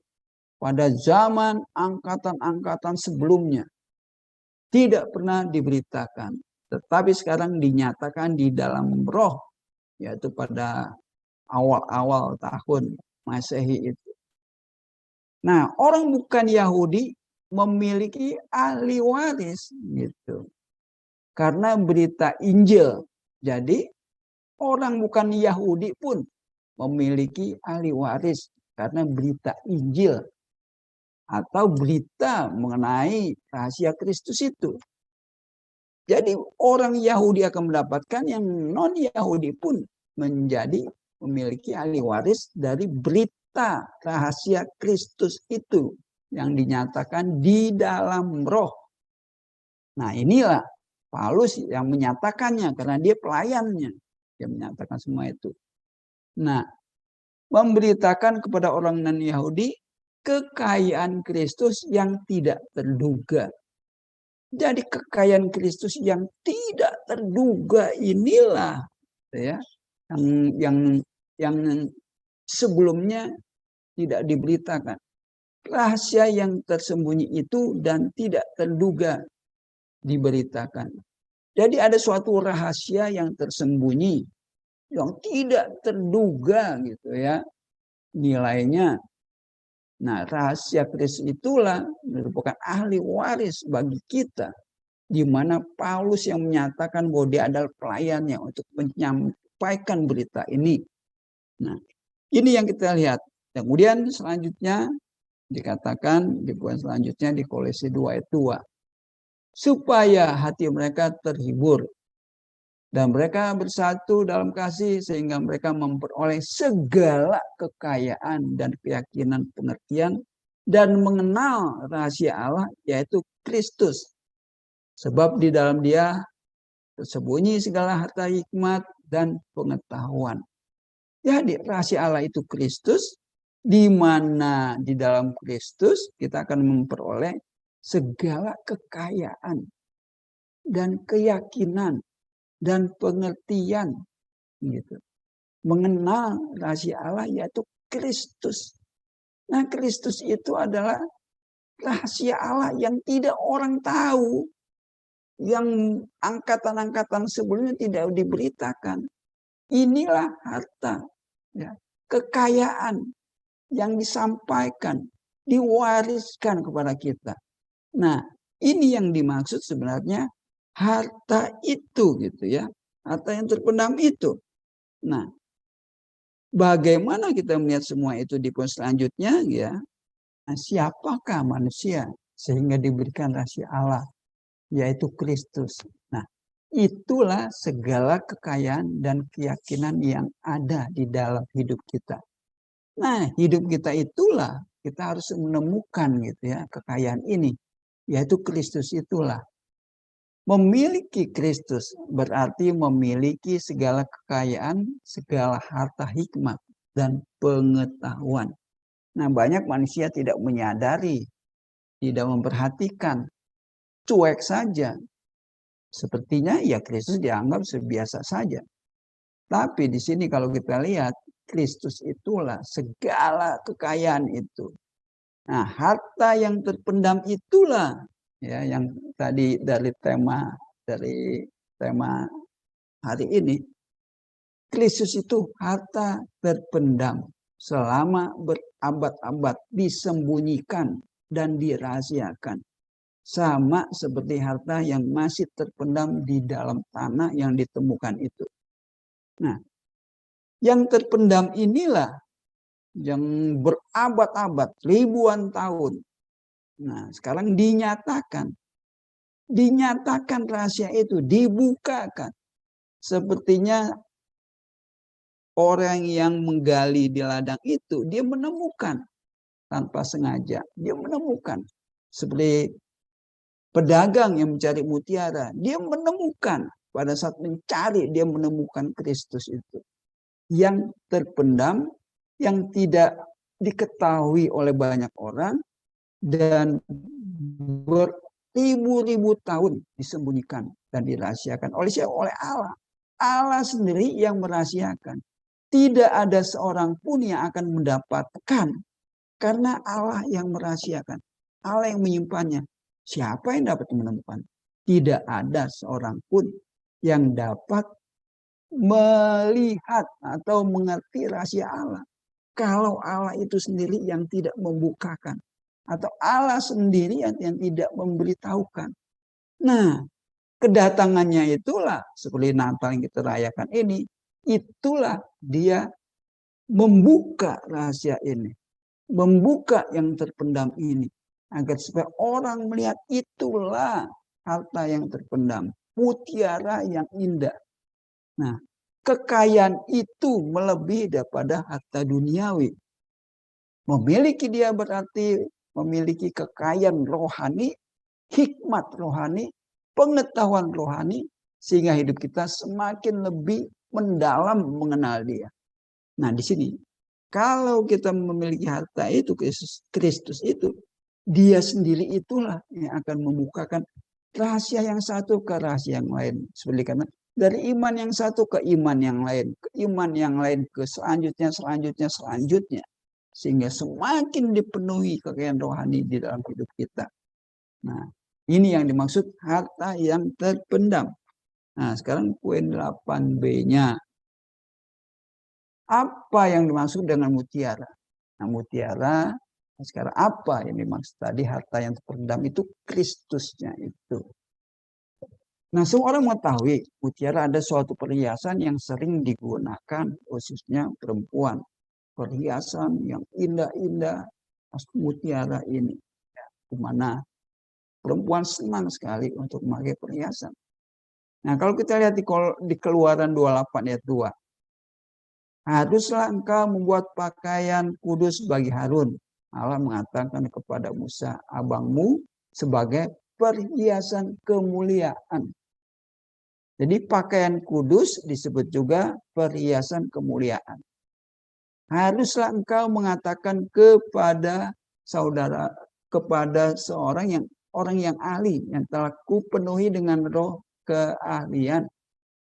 Speaker 1: Pada zaman angkatan-angkatan sebelumnya tidak pernah diberitakan. Tetapi sekarang dinyatakan di dalam roh. Yaitu pada awal-awal tahun Masehi itu. Nah, orang bukan Yahudi memiliki ahli waris gitu. Karena berita Injil. Jadi orang bukan Yahudi pun memiliki ahli waris karena berita Injil atau berita mengenai rahasia Kristus itu. Jadi orang Yahudi akan mendapatkan, yang non-Yahudi pun menjadi memiliki ahli waris dari berita rahasia Kristus itu yang dinyatakan di dalam roh. Nah, inilah Paulus yang menyatakannya karena dia pelayannya. Dia menyatakan semua itu. Nah, memberitakan kepada orang non-Yahudi kekayaan Kristus yang tidak terduga. Jadi kekayaan Kristus yang tidak terduga inilah ya yang sebelumnya tidak diberitakan. Rahasia yang tersembunyi itu dan tidak terduga diberitakan. Jadi ada suatu rahasia yang tersembunyi yang tidak terduga gitu ya nilainya. Nah, rahasia Kristus itulah merupakan ahli waris bagi kita, di mana Paulus yang menyatakan bahwa dia adalah pelayannya untuk menyampaikan berita ini. Nah, ini yang kita lihat. Kemudian selanjutnya dikatakan di poin selanjutnya di Kolose 2 ayat 2. Supaya hati mereka terhibur dan mereka bersatu dalam kasih sehingga mereka memperoleh segala kekayaan dan keyakinan pengertian dan mengenal rahasia Allah yaitu Kristus. Sebab di dalam dia tersembunyi segala harta hikmat dan pengetahuan. Jadi rahasia Allah itu Kristus, di mana di dalam Kristus kita akan memperoleh segala kekayaan dan keyakinan dan pengertian gitu. Mengenal rahasia Allah yaitu Kristus. Nah, Kristus itu adalah rahasia Allah yang tidak orang tahu, yang angkatan-angkatan sebelumnya tidak diberitakan. Inilah harta, ya, kekayaan yang disampaikan, diwariskan kepada kita. Nah, ini yang dimaksud sebenarnya harta itu gitu ya. Harta yang terpendam itu. Nah, bagaimana kita melihat semua itu di poin selanjutnya ya. Nah, siapakah manusia sehingga diberikan rahasia Allah yaitu Kristus. Nah, itulah segala kekayaan dan keyakinan yang ada di dalam hidup kita. Nah, hidup kita itulah kita harus menemukan gitu ya kekayaan ini yaitu Kristus itulah. Memiliki Kristus berarti memiliki segala kekayaan, segala harta hikmat dan pengetahuan. Nah, banyak manusia tidak menyadari, tidak memperhatikan, cuek saja. Sepertinya ya Kristus dianggap sebiasa saja. Tapi di sini kalau kita lihat, Kristus itulah segala kekayaan itu. Nah, harta yang terpendam itulah ya yang tadi dari tema hari ini. Kristus itu harta terpendam selama berabad-abad disembunyikan dan dirahasiakan. Sama seperti harta yang masih terpendam di dalam tanah yang ditemukan itu. Nah, yang terpendam inilah yang berabad-abad, ribuan tahun. Nah, sekarang dinyatakan rahasia itu, dibukakan. Sepertinya orang yang menggali di ladang itu, dia menemukan tanpa sengaja. Dia menemukan. Seperti pedagang yang mencari mutiara, dia menemukan. Pada saat mencari, dia menemukan Kristus itu. Yang terpendam, yang tidak diketahui oleh banyak orang, dan beribu-ribu tahun disembunyikan dan dirahasiakan oleh siapa? Oleh Allah. Allah sendiri yang merahasiakan. Tidak ada seorang pun yang akan mendapatkan karena Allah yang merahasiakan. Allah yang menyimpannya. Siapa yang dapat menemukan? Tidak ada seorang pun yang dapat melihat atau mengerti rahasia Allah. Kalau Allah itu sendiri yang tidak membukakan. Atau Allah sendiri yang tidak memberitahukan. Nah, kedatangannya itulah seperti Natal yang kita rayakan ini. Itulah dia membuka rahasia ini. Membuka yang terpendam ini. Agar supaya orang melihat itulah harta yang terpendam. Mutiara yang indah. Nah, kekayaan itu melebihi daripada harta duniawi. Memiliki dia berarti memiliki kekayaan rohani, hikmat rohani, pengetahuan rohani, sehingga hidup kita semakin lebih mendalam mengenal dia. Nah, di sini, kalau kita memiliki harta itu, Kristus itu, dia sendiri itulah yang akan membukakan rahasia yang satu ke rahasia yang lain. Seperti karena dari iman yang satu ke iman yang lain, ke iman yang lain, ke selanjutnya. Sehingga semakin dipenuhi kekayaan rohani di dalam hidup kita. Nah, ini yang dimaksud harta yang terpendam. Nah, sekarang poin 8B-nya. Apa yang dimaksud dengan mutiara? Nah, mutiara, sekarang apa yang dimaksud tadi harta yang terpendam itu Kristusnya itu. Nah, semua orang mengetahui mutiara ada suatu perhiasan yang sering digunakan khususnya perempuan. Perhiasan yang indah-indah mutiara ini. Di mana perempuan senang sekali untuk memakai perhiasan. Nah, kalau kita lihat di Keluaran 28 ayat 2. Haruslah engkau membuat pakaian kudus bagi Harun. Allah mengatakan kepada Musa, abangmu sebagai perhiasan kemuliaan. Jadi pakaian kudus disebut juga perhiasan kemuliaan. Haruslah engkau mengatakan kepada saudara, kepada seorang orang yang ahli, yang telah kupenuhi dengan roh keahlian,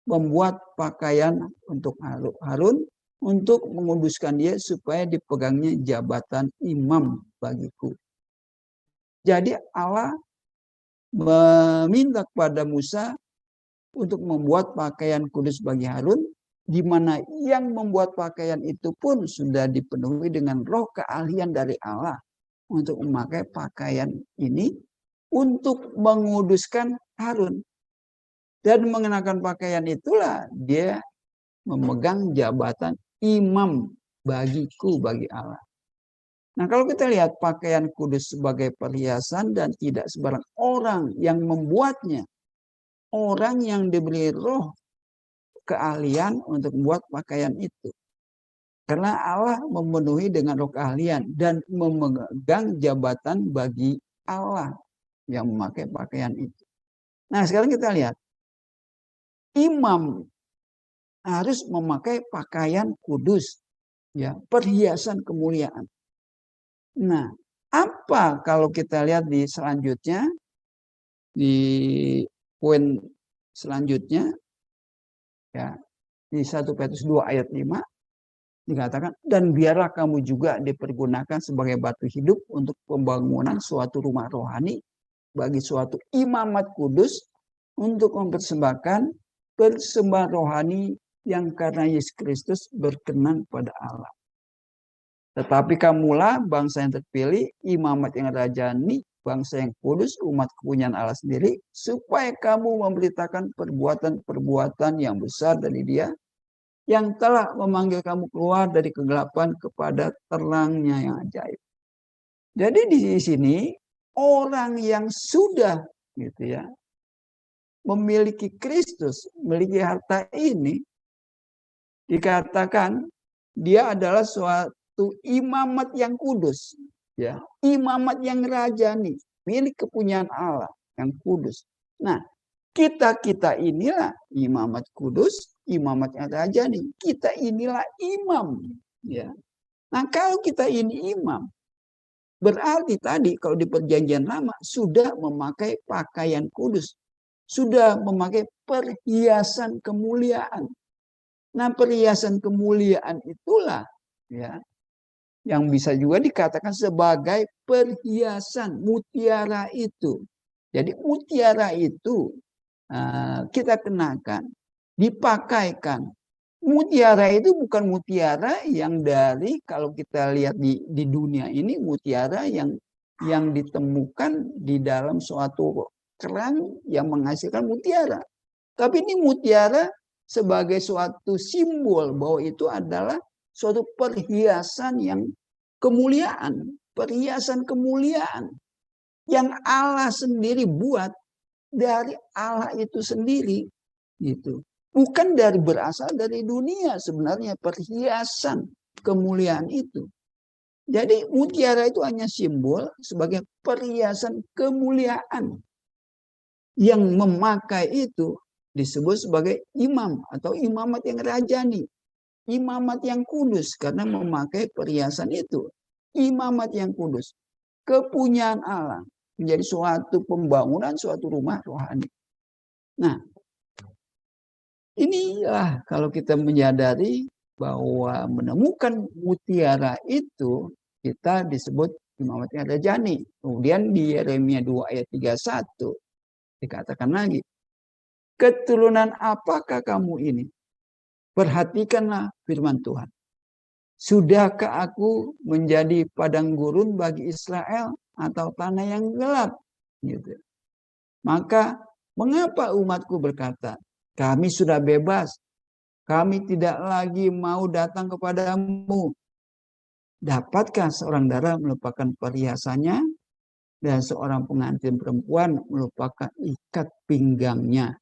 Speaker 1: membuat pakaian untuk Harun, untuk menguduskan dia supaya dipegangnya jabatan imam bagiku. Jadi Allah meminta kepada Musa untuk membuat pakaian kudus bagi Harun, di mana yang membuat pakaian itu pun sudah dipenuhi dengan roh keahlian dari Allah untuk memakai pakaian ini untuk menguduskan Harun. Dan mengenakan pakaian itulah dia memegang jabatan imam bagiku, bagi Allah. Nah, kalau kita lihat pakaian kudus sebagai perhiasan dan tidak sembarang orang yang membuatnya, orang yang diberi roh keahlian untuk membuat pakaian itu. Karena Allah memenuhi dengan roh keahlian dan memegang jabatan bagi Allah yang memakai pakaian itu. Nah, sekarang kita lihat. Imam harus memakai pakaian kudus, ya, perhiasan kemuliaan. Nah, apa kalau kita lihat di selanjutnya, di poin selanjutnya, ya, di 1 Petrus 2 ayat 5 dikatakan, dan biarlah kamu juga dipergunakan sebagai batu hidup untuk pembangunan suatu rumah rohani bagi suatu imamat kudus untuk mempersembahkan persembahan rohani yang karena Yesus Kristus berkenan pada Allah. Tetapi kamulah bangsa yang terpilih, imamat yang rajani, bangsa yang kudus, umat kepunyaan Allah sendiri, supaya kamu memberitakan perbuatan-perbuatan yang besar dari Dia, yang telah memanggil kamu keluar dari kegelapan kepada terangnya yang ajaib. Jadi di sini orang yang sudah gitu ya memiliki Kristus, memiliki harta ini, dikatakan dia adalah suatu imamat yang kudus, ya, imamat yang rajani, milik kepunyaan Allah yang kudus. Nah, kita inilah imamat kudus, imamat yang rajani. Kita inilah imam, ya. Nah, kalau kita ini imam, berarti tadi kalau di perjanjian lama sudah memakai pakaian kudus, sudah memakai perhiasan kemuliaan. Nah, perhiasan kemuliaan itulah, ya, yang bisa juga dikatakan sebagai perhiasan mutiara itu. Jadi mutiara itu kita kenakan, dipakaikan. Mutiara itu bukan mutiara yang dari, kalau kita lihat di dunia ini, mutiara yang ditemukan di dalam suatu kerang yang menghasilkan mutiara. Tapi ini mutiara sebagai suatu simbol bahwa itu adalah suatu perhiasan yang kemuliaan, perhiasan kemuliaan yang Allah sendiri buat, dari Allah itu sendiri, gitu. Bukan berasal dari dunia sebenarnya perhiasan kemuliaan itu. Jadi mutiara itu hanya simbol sebagai perhiasan kemuliaan. Yang memakai itu disebut sebagai imam atau imamat yang rajani, imamat yang kudus karena memakai perhiasan itu. Imamat yang kudus, kepunyaan Allah, menjadi suatu pembangunan suatu rumah rohani. Nah, inilah kalau kita menyadari bahwa menemukan mutiara itu, kita disebut imamat yang rajani. Kemudian di Yeremia 2 ayat 31 dikatakan lagi, keturunan apakah kamu ini? Perhatikanlah firman Tuhan. Sudahkah aku menjadi padang gurun bagi Israel atau tanah yang gelap? Gitu. Maka mengapa umatku berkata, kami sudah bebas, kami tidak lagi mau datang kepadamu. Dapatkah seorang dara melupakan perhiasannya dan seorang pengantin perempuan melupakan ikat pinggangnya?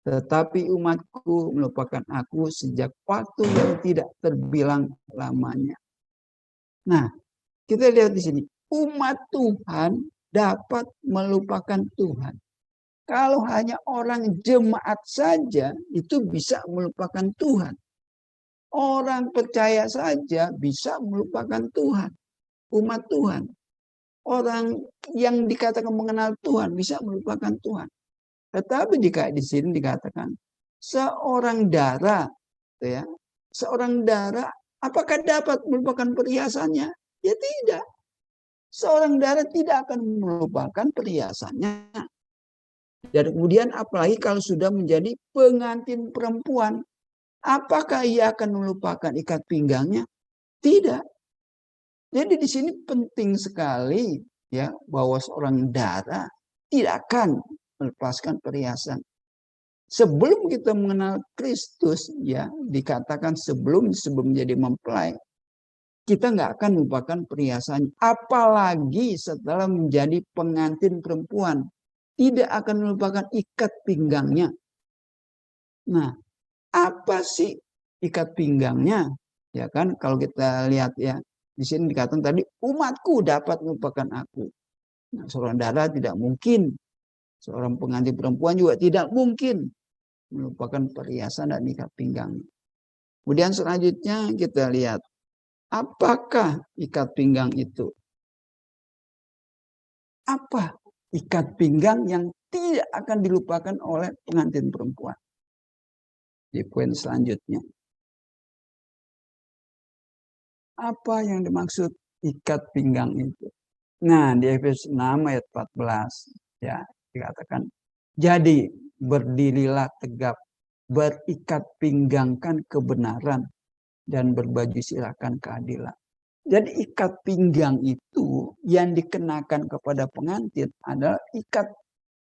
Speaker 1: Tetapi umatku melupakan aku sejak waktu yang tidak terbilang lamanya. Nah, kita lihat di sini. Umat Tuhan dapat melupakan Tuhan. Kalau hanya orang jemaat saja, itu bisa melupakan Tuhan. Orang percaya saja bisa melupakan Tuhan. Umat Tuhan. Orang yang dikatakan mengenal Tuhan bisa melupakan Tuhan. Tetapi di sini dikatakan seorang dara, ya, seorang dara, apakah dapat melupakan perhiasannya? Ya tidak. Seorang dara tidak akan melupakan perhiasannya. Dan kemudian apalagi kalau sudah menjadi pengantin perempuan, apakah ia akan melupakan ikat pinggangnya? Tidak. Jadi di sini penting sekali, ya, bahwa seorang dara tidak akan melepaskan perhiasan. Sebelum kita mengenal Kristus, ya, dikatakan sebelum menjadi mempelai, kita nggak akan melupakan perhiasan. Apalagi setelah menjadi pengantin perempuan, tidak akan melupakan ikat pinggangnya. Nah, apa sih ikat pinggangnya? Ya kan, kalau kita lihat, ya, di sini dikatakan tadi, umatku dapat melupakan aku. Nah, seorang dara tidak mungkin, seorang pengantin perempuan juga tidak mungkin melupakan perhiasan dan ikat pinggang. Kemudian selanjutnya kita lihat, apakah ikat pinggang itu? Apa ikat pinggang yang tidak akan dilupakan oleh pengantin perempuan? Di poin selanjutnya. Apa yang dimaksud ikat pinggang itu? Nah, di Efesus 6 ayat 14 ya dikatakan, jadi berdirilah tegap, berikat pinggangkan kebenaran dan berbaju sirahkan keadilan. Jadi ikat pinggang itu yang dikenakan kepada pengantin adalah ikat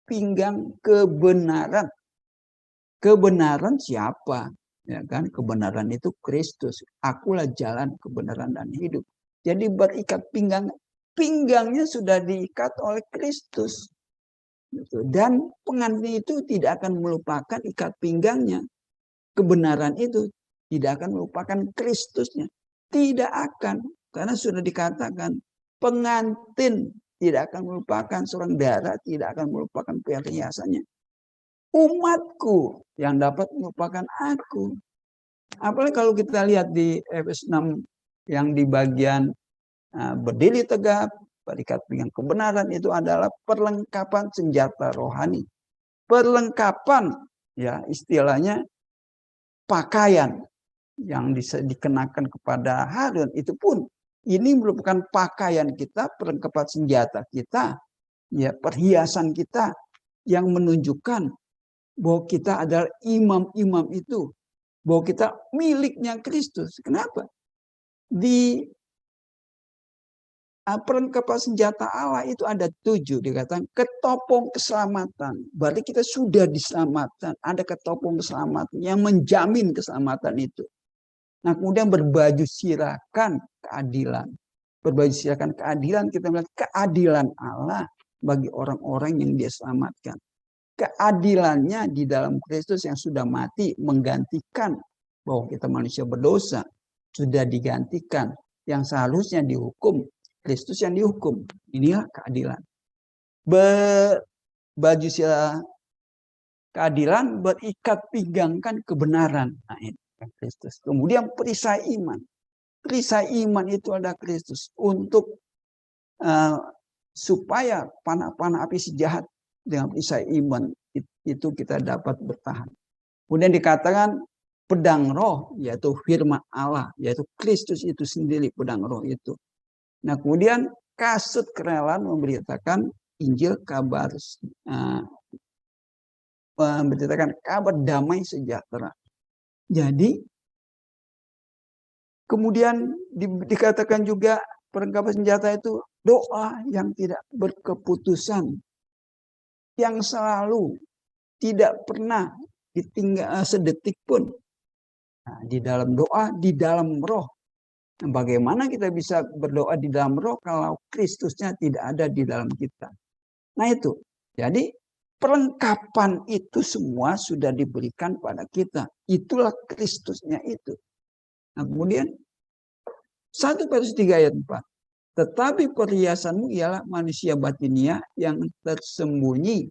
Speaker 1: pinggang kebenaran. Kebenaran siapa? Ya kan, kebenaran itu Kristus. Akulah jalan, kebenaran dan hidup. Jadi berikat pinggang, pinggangnya sudah diikat oleh Kristus. Dan pengantin itu tidak akan melupakan ikat pinggangnya. Kebenaran itu tidak akan melupakan Kristusnya. Tidak akan. Karena sudah dikatakan pengantin tidak akan melupakan seorang darah, tidak akan melupakan perhiasannya. Umatku yang dapat melupakan aku. Apalagi kalau kita lihat di Efesus 6 yang di bagian berdiri tegap, berikat pinggang kebenaran itu adalah perlengkapan senjata rohani. Perlengkapan ya istilahnya pakaian yang dikenakan kepada Harun itu pun ini merupakan pakaian kita, perlengkapan senjata kita, ya perhiasan kita yang menunjukkan bahwa kita adalah imam-imam itu, bahwa kita miliknya Kristus. Kenapa? Di perlengkapan senjata Allah itu ada 7, dikatakan ketopong keselamatan. Berarti kita sudah diselamatkan, ada ketopong keselamatan yang menjamin keselamatan itu. Nah, kemudian berbaju sirahkan keadilan. Berbaju sirahkan keadilan, kita melihat keadilan Allah bagi orang-orang yang dia selamatkan. Keadilannya di dalam Kristus yang sudah mati menggantikan bahwa kita manusia berdosa, sudah digantikan. Yang seharusnya dihukum, Kristus yang dihukum. Inilah keadilan. Berbaju sirah keadilan, berikat pinggangkan kebenaran. Nah, ini Kristus. Kemudian perisai iman. Perisai iman itu ada Kristus untuk supaya panah-panah api si jahat dengan perisai iman itu kita dapat bertahan. Kemudian dikatakan pedang roh, yaitu firman Allah, yaitu Kristus itu sendiri pedang roh itu. Nah, kemudian kasut kerelaan memberitakan Injil, kabar memberitakan kabar damai sejahtera. Jadi kemudian dikatakan juga perlengkapan senjata itu doa yang tidak berkeputusan, yang selalu tidak pernah ditinggal sedetik pun. Nah, di dalam doa, di dalam roh. Nah, bagaimana kita bisa berdoa di dalam roh kalau Kristusnya tidak ada di dalam kita? Nah itu, jadi perlengkapan itu semua sudah diberikan pada kita. Itulah Kristusnya itu. Nah, kemudian 1 Petrus 3 ayat 4. Tetapi perhiasanmu ialah manusia batinia yang tersembunyi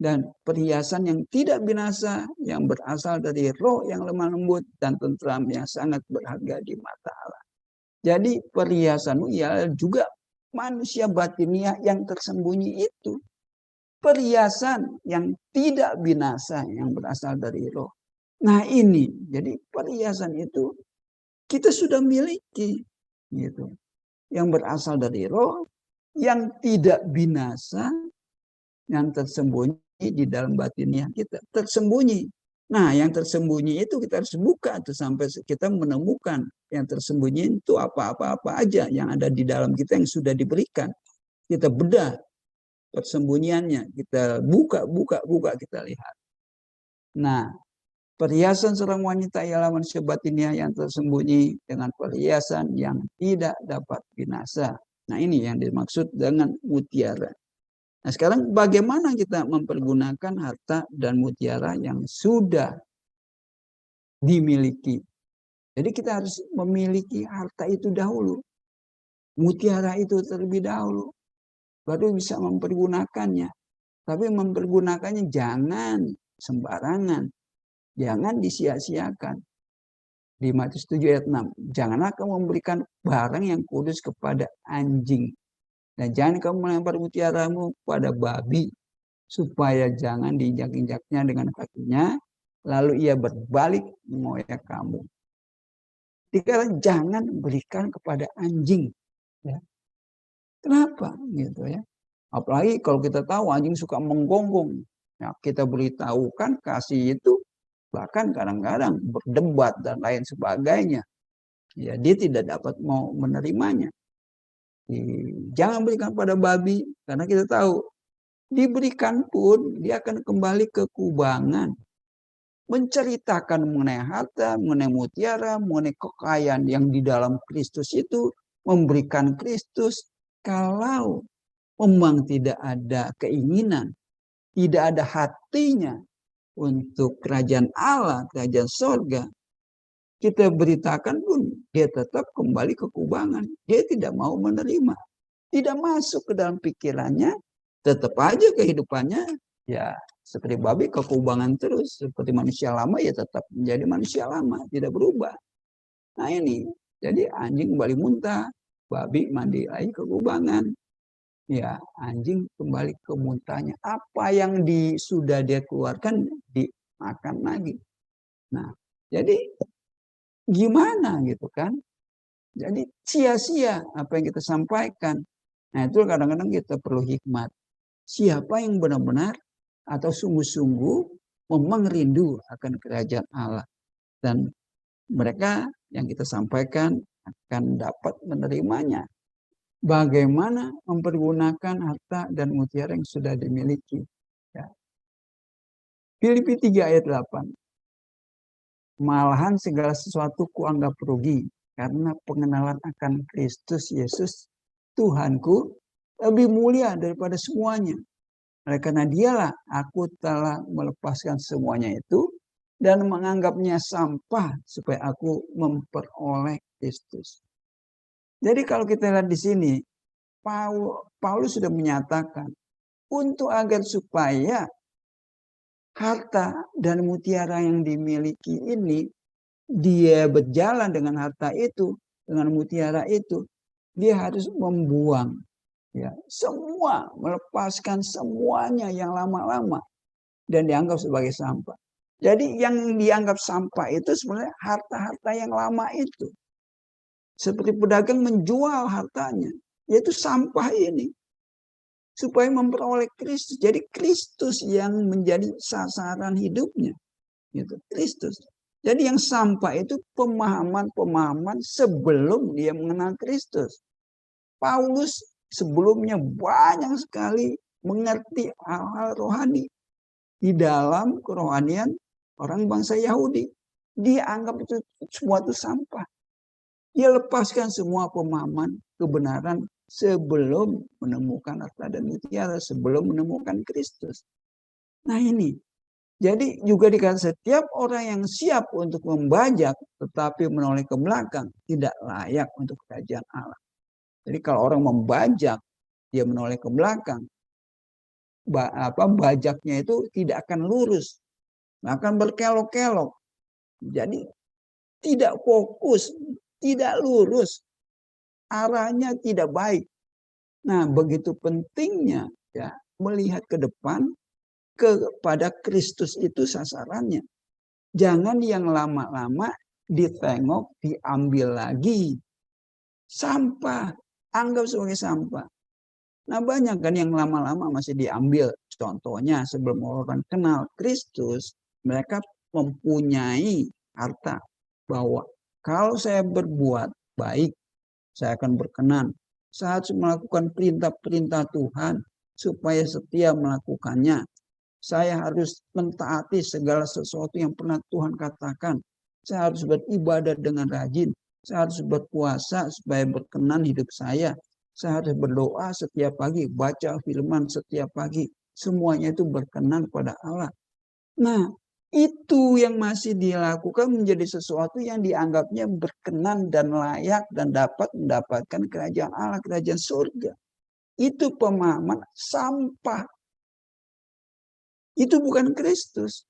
Speaker 1: dan perhiasan yang tidak binasa yang berasal dari roh yang lemah lembut dan tentram yang sangat berharga di mata Allah. Jadi perhiasanmu ialah juga manusia batinia yang tersembunyi itu. Perhiasan yang tidak binasa yang berasal dari roh. Nah ini, jadi perhiasan itu kita sudah miliki, gitu. Yang berasal dari roh, yang tidak binasa, yang tersembunyi di dalam batinnya kita. Tersembunyi. Nah, yang tersembunyi itu kita harus buka tuh sampai kita menemukan yang tersembunyi itu apa-apa aja yang ada di dalam kita yang sudah diberikan. Kita bedah persembunyiannya, kita buka, kita lihat. Nah, perhiasan seorang wanita ialah manusia batinnya yang tersembunyi dengan perhiasan yang tidak dapat binasa. Nah, ini yang dimaksud dengan mutiara. Nah, sekarang bagaimana kita mempergunakan harta dan mutiara yang sudah dimiliki. Jadi kita harus memiliki harta itu dahulu. Mutiara itu terlebih dahulu. Baru bisa mempergunakannya. Tapi mempergunakannya jangan sembarangan. Jangan disia-siakan. Di Matius 7 ayat 6. Janganlah kamu memberikan barang yang kudus kepada anjing. Dan jangan kamu melempar mutiaramu pada babi, supaya jangan diinjak-injaknya dengan kakinya, lalu ia berbalik mengoyak kamu. Dikatakan jangan berikan kepada anjing. Ya. Kenapa? Gitu ya. Apalagi kalau kita tahu anjing suka menggonggong. Ya, kita beritahukan kasih itu, bahkan kadang-kadang berdebat dan lain sebagainya. Ya, dia tidak dapat mau menerimanya. Jangan berikan pada babi, karena kita tahu diberikan pun dia akan kembali ke kubangan. Menceritakan mengenai harta, mengenai mutiara, mengenai kekayaan yang di dalam Kristus itu, memberikan Kristus. Kalau memang tidak ada keinginan, tidak ada hatinya untuk kerajaan Allah, kerajaan sorga, kita beritakan pun dia tetap kembali ke kubangan. Dia tidak mau menerima. Tidak masuk ke dalam pikirannya. Tetap aja kehidupannya ya seperti babi ke kubangan terus. Seperti manusia lama ya tetap menjadi manusia lama. Tidak berubah. Nah ini. Jadi anjing kembali muntah. Babi mandi lagi ke kubangan. Ya anjing kembali ke muntahnya. Apa yang sudah dia keluarkan dimakan lagi. Nah jadi gimana gitu kan? Jadi sia-sia apa yang kita sampaikan. Nah itu kadang-kadang kita perlu hikmat. Siapa yang benar-benar atau sungguh-sungguh memang rindu akan kerajaan Allah. Dan mereka yang kita sampaikan akan dapat menerimanya. Bagaimana mempergunakan harta dan mutiara yang sudah dimiliki. Ya. Filipi 3 ayat 8. Malahan segala sesuatu kuanggap rugi karena pengenalan akan Kristus Yesus Tuhanku lebih mulia daripada semuanya. Oleh karena dialah aku telah melepaskan semuanya itu dan menganggapnya sampah supaya aku memperoleh Kristus. Jadi kalau kita lihat di sini, Paulus sudah menyatakan untuk agar supaya harta dan mutiara yang dimiliki ini, dia berjalan dengan harta itu, dengan mutiara itu, dia harus membuang ya semua, melepaskan semuanya yang lama-lama dan dianggap sebagai sampah. Jadi yang dianggap sampah itu sebenarnya harta-harta yang lama itu. Seperti pedagang menjual hartanya, yaitu sampah ini. Supaya memperoleh Kristus. Jadi Kristus yang menjadi sasaran hidupnya. Gitu. Kristus. Jadi yang sampah itu pemahaman-pemahaman sebelum dia mengenal Kristus. Paulus sebelumnya banyak sekali mengerti hal-hal rohani. Di dalam kerohanian orang bangsa Yahudi. Dia anggap itu semua itu sampah. Dia lepaskan semua pemahaman kebenaran sebelum menemukan harta dan mutiara, sebelum menemukan Kristus. Nah ini, jadi juga dikatakan setiap orang yang siap untuk membajak tetapi menoleh ke belakang tidak layak untuk kerajaan Allah. Jadi kalau orang membajak, dia menoleh ke belakang, bajaknya itu tidak akan lurus, akan berkelok-kelok. Jadi tidak fokus, tidak lurus. Arahnya tidak baik. Nah, begitu pentingnya ya melihat ke depan kepada Kristus itu sasarannya. Jangan yang lama-lama ditengok, diambil lagi. Sampah, anggap sebagai sampah. Nah, banyak kan yang lama-lama masih diambil. Contohnya sebelum orang kenal Kristus, mereka mempunyai harta bahwa kalau saya berbuat baik, saya akan berkenan. Saya harus melakukan perintah-perintah Tuhan supaya setia melakukannya. Saya harus mentaati segala sesuatu yang pernah Tuhan katakan. Saya harus beribadah dengan rajin. Saya harus berpuasa supaya berkenan hidup saya. Saya harus berdoa setiap pagi, baca firman setiap pagi. Semuanya itu berkenan pada Allah. Nah, itu yang masih dilakukan menjadi sesuatu yang dianggapnya berkenan dan layak dan dapat mendapatkan kerajaan Allah, kerajaan surga. Itu pemahaman sampah. Itu bukan Kristus.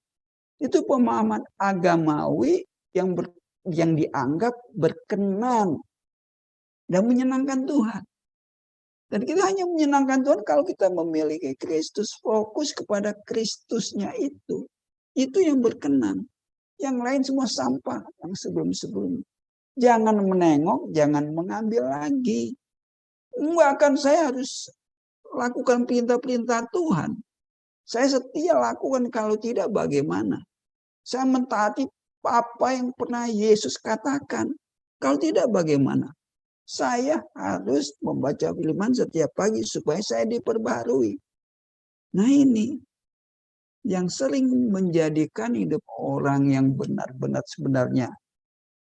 Speaker 1: Itu pemahaman agamawi yang dianggap berkenan dan menyenangkan Tuhan. Dan kita hanya menyenangkan Tuhan kalau kita memiliki Kristus, fokus kepada Kristusnya itu. Itu yang berkenan. Yang lain semua sampah yang sebelum-sebelumnya. Jangan menengok, jangan mengambil lagi. Bahkan saya harus lakukan perintah-perintah Tuhan. Saya setia lakukan, kalau tidak bagaimana. Saya mentaati apa yang pernah Yesus katakan. Kalau tidak bagaimana. Saya harus membaca firman setiap pagi supaya saya diperbarui. Nah ini yang sering menjadikan hidup orang yang benar-benar sebenarnya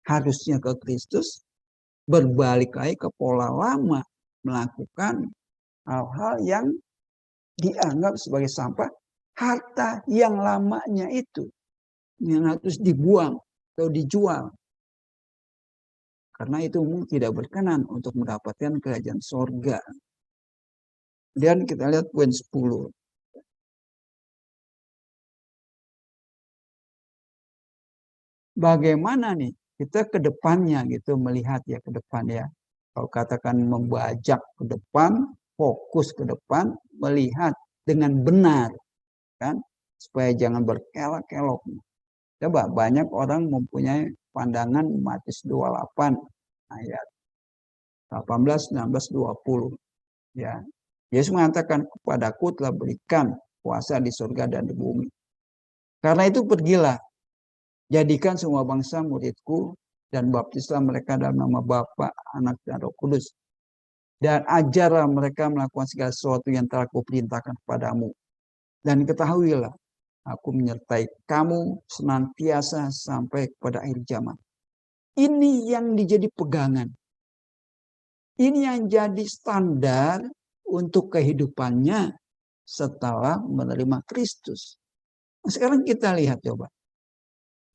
Speaker 1: harusnya ke Kristus, berbalik lagi ke pola lama, melakukan hal-hal yang dianggap sebagai sampah, harta yang lamanya itu yang harus dibuang atau dijual. Karena itu tidak berkenan untuk mendapatkan kerajaan sorga. Dan kita lihat poin 10. Bagaimana nih kita ke depannya gitu, melihat ya ke depan ya. Kalau katakan membajak ke depan, fokus ke depan, melihat dengan benar kan, supaya jangan berkelok-kelok. Coba banyak orang mempunyai pandangan Matius 28 ayat 18, 19, 20 ya. Yesus mengatakan, kepadaku telah berikan kuasa di surga dan di bumi. Karena itu pergilah, jadikan semua bangsa muridku dan baptislah mereka dalam nama Bapa, Anak, dan Roh Kudus. Dan ajarlah mereka melakukan segala sesuatu yang telah kuperintahkan kepadamu. Dan ketahuilah, aku menyertai kamu senantiasa sampai kepada akhir zaman. Ini yang dijadi pegangan. Ini yang jadi standar untuk kehidupannya setelah menerima Kristus. Nah, sekarang kita lihat coba.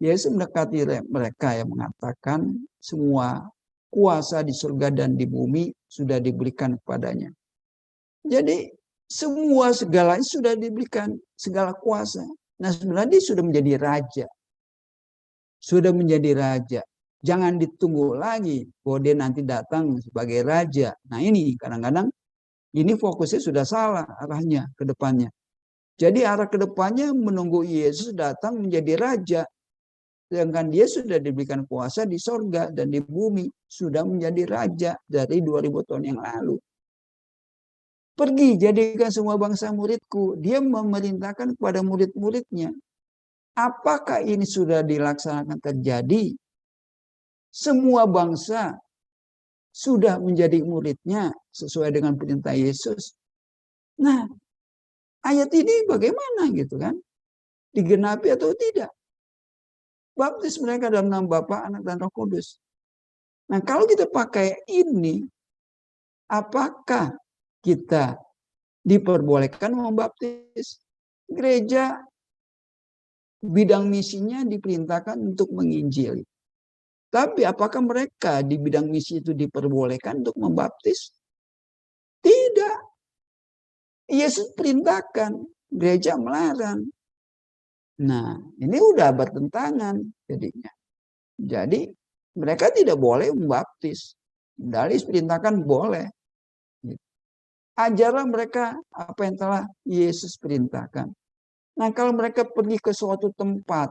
Speaker 1: Yesus mendekati mereka yang mengatakan semua kuasa di surga dan di bumi sudah diberikan kepadanya. Jadi semua segalanya sudah diberikan, segala kuasa. Nah sebenarnya dia sudah menjadi raja. Sudah menjadi raja. Jangan ditunggu lagi bahwa dia nanti datang sebagai raja. Nah ini kadang-kadang ini fokusnya sudah salah arahnya ke depannya. Jadi arah ke depannya menunggu Yesus datang menjadi raja. Sedangkan dia sudah diberikan kuasa di sorga dan di bumi. Sudah menjadi raja dari 2000 tahun yang lalu. Pergi jadikan semua bangsa muridku. Dia memerintahkan kepada murid-muridnya. Apakah ini sudah dilaksanakan terjadi? Semua bangsa sudah menjadi muridnya sesuai dengan perintah Yesus. Nah, ayat ini bagaimana gitu kan? Digenapi atau tidak? Baptis mereka dalam nama Bapa, Anak, dan Roh Kudus. Nah, kalau kita pakai ini, apakah kita diperbolehkan membaptis? Gereja bidang misinya diperintahkan untuk menginjili. Tapi apakah mereka di bidang misi itu diperbolehkan untuk membaptis? Tidak. Yesus perintahkan, gereja melarang. Nah, ini udah bertentangan jadinya. Jadi mereka tidak boleh membaptis. Dari perintahkan boleh. Ajarlah mereka apa yang telah Yesus perintahkan. Nah, kalau mereka pergi ke suatu tempat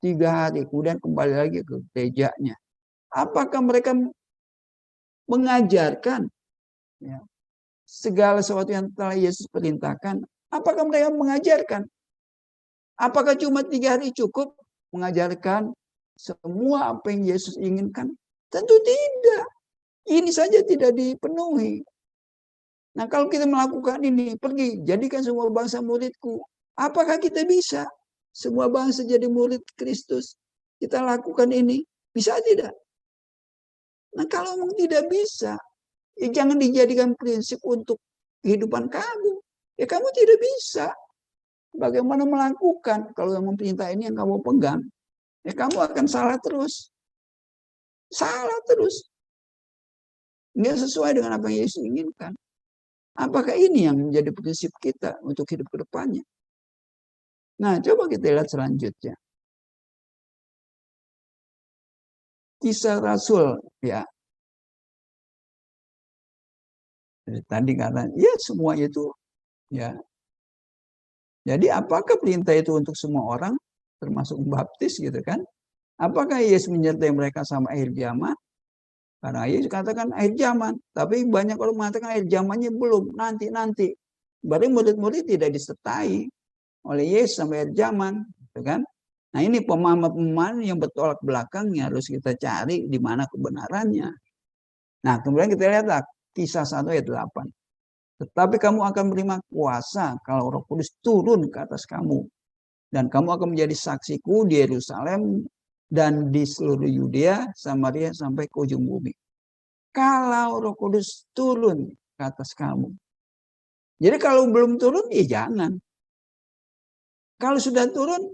Speaker 1: 3 hari, kemudian kembali lagi ke gerejanya, apakah mereka mengajarkan ya, segala sesuatu yang telah Yesus perintahkan? Apakah mereka mengajarkan? Apakah cuma 3 hari cukup mengajarkan semua apa yang Yesus inginkan? Tentu tidak. Ini saja tidak dipenuhi. Nah, kalau kita melakukan ini, pergi, jadikan semua bangsa muridku. Apakah kita bisa? Semua bangsa jadi murid Kristus. Kita lakukan ini. Bisa tidak? Nah, kalau memang tidak bisa, ya jangan dijadikan prinsip untuk kehidupan kamu. Ya kamu tidak bisa. Bagaimana melakukan kalau yang memerintah ini yang kamu pegang? Ya kamu akan salah terus. Salah terus. Nggak sesuai dengan apa yang Yesus inginkan. Apakah ini yang menjadi prinsip kita untuk hidup ke depannya? Nah, coba kita lihat selanjutnya. Kisah Rasul, ya. Jadi tadi kata, ya semua itu ya. Jadi apakah perintah itu untuk semua orang, termasuk baptis gitu kan? Apakah Yesus menyertai mereka sama akhir zaman? Karena Yesus katakan akhir zaman, tapi banyak orang mengatakan akhir zamannya belum, nanti. Berarti murid-murid tidak disertai oleh Yesus sampai akhir zaman, gitu kan? Nah ini pemahaman-pemahaman yang bertolak belakang yang harus kita cari di mana kebenarannya. Nah kemudian kita lihatlah kisah 1 ayat 8. Tetapi kamu akan menerima kuasa kalau Roh Kudus turun ke atas kamu. Dan kamu akan menjadi saksiku di Yerusalem dan di seluruh Yudea, Samaria, sampai ke ujung bumi. Kalau Roh Kudus turun ke atas kamu. Jadi kalau belum turun, ya jangan. Kalau sudah turun,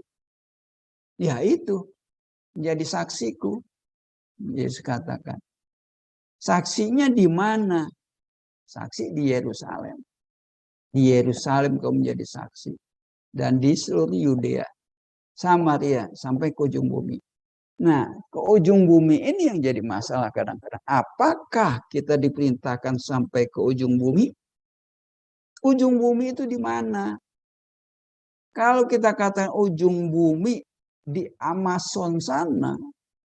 Speaker 1: ya itu. Menjadi saksiku. Yesus katakan. Saksinya di mana? Saksi di Yerusalem. Di Yerusalem kamu menjadi saksi. Dan di seluruh Yudea, Samaria, sampai ke ujung bumi. Nah, ke ujung bumi ini yang jadi masalah kadang-kadang. Apakah kita diperintahkan sampai ke ujung bumi? Ujung bumi itu di mana? Kalau kita katakan ujung bumi di Amazon sana,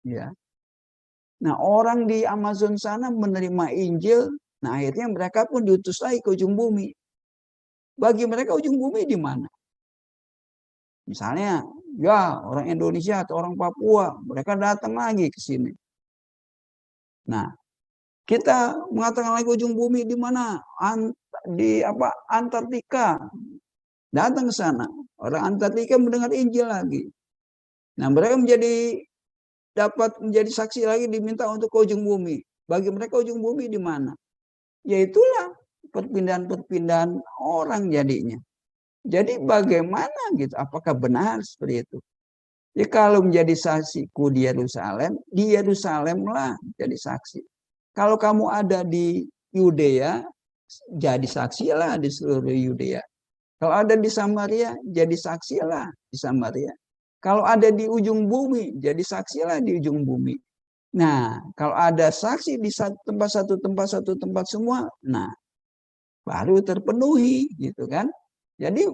Speaker 1: ya. Nah, orang di Amazon sana menerima Injil, nah akhirnya mereka pun diutus lagi ke ujung bumi. Bagi mereka ujung bumi di mana? Misalnya, ya orang Indonesia atau orang Papua, mereka datang lagi ke sini. Nah, kita mengatakan lagi ujung bumi di mana? Di Antartika. Datang ke sana. Orang Antartika mendengar Injil lagi. Nah, mereka dapat menjadi saksi lagi, diminta untuk ke ujung bumi. Bagi mereka ujung bumi di mana? Yaitulah perpindahan-perpindahan orang jadinya. Jadi bagaimana gitu? Apakah benar seperti itu? Ya kalau menjadi saksiku di Yerusalem lah jadi saksi. Kalau kamu ada di Yudea, jadi saksilah di seluruh Yudea. Kalau ada di Samaria, jadi saksilah di Samaria. Kalau ada di ujung bumi, jadi saksilah di ujung bumi. Nah, kalau ada saksi di satu tempat semua, nah baru terpenuhi gitu kan. Jadi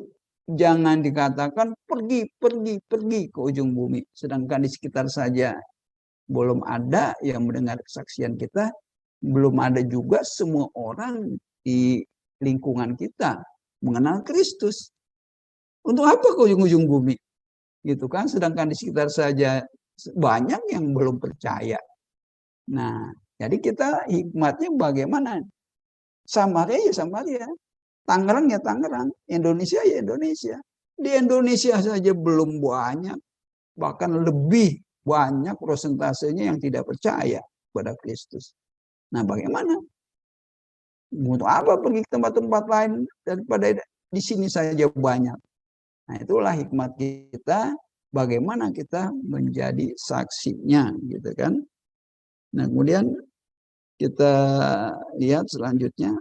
Speaker 1: jangan dikatakan pergi ke ujung bumi. Sedangkan di sekitar saja belum ada yang mendengar kesaksian kita. Belum ada juga semua orang di lingkungan kita mengenal Kristus. Untuk apa ke ujung-ujung bumi? Gitu kan. Sedangkan di sekitar saja banyak yang belum percaya. Nah, jadi kita hikmatnya bagaimana? Samaria ya Samaria. Tangerang ya Tangerang, Indonesia ya Indonesia. Di Indonesia saja belum banyak, bahkan lebih banyak persentasenya yang tidak percaya kepada Kristus. Nah, bagaimana? Untuk apa pergi ke tempat-tempat lain daripada di sini saja banyak? Nah, itulah hikmat kita, bagaimana kita menjadi saksinya, gitu kan? Nah, kemudian kita lihat selanjutnya.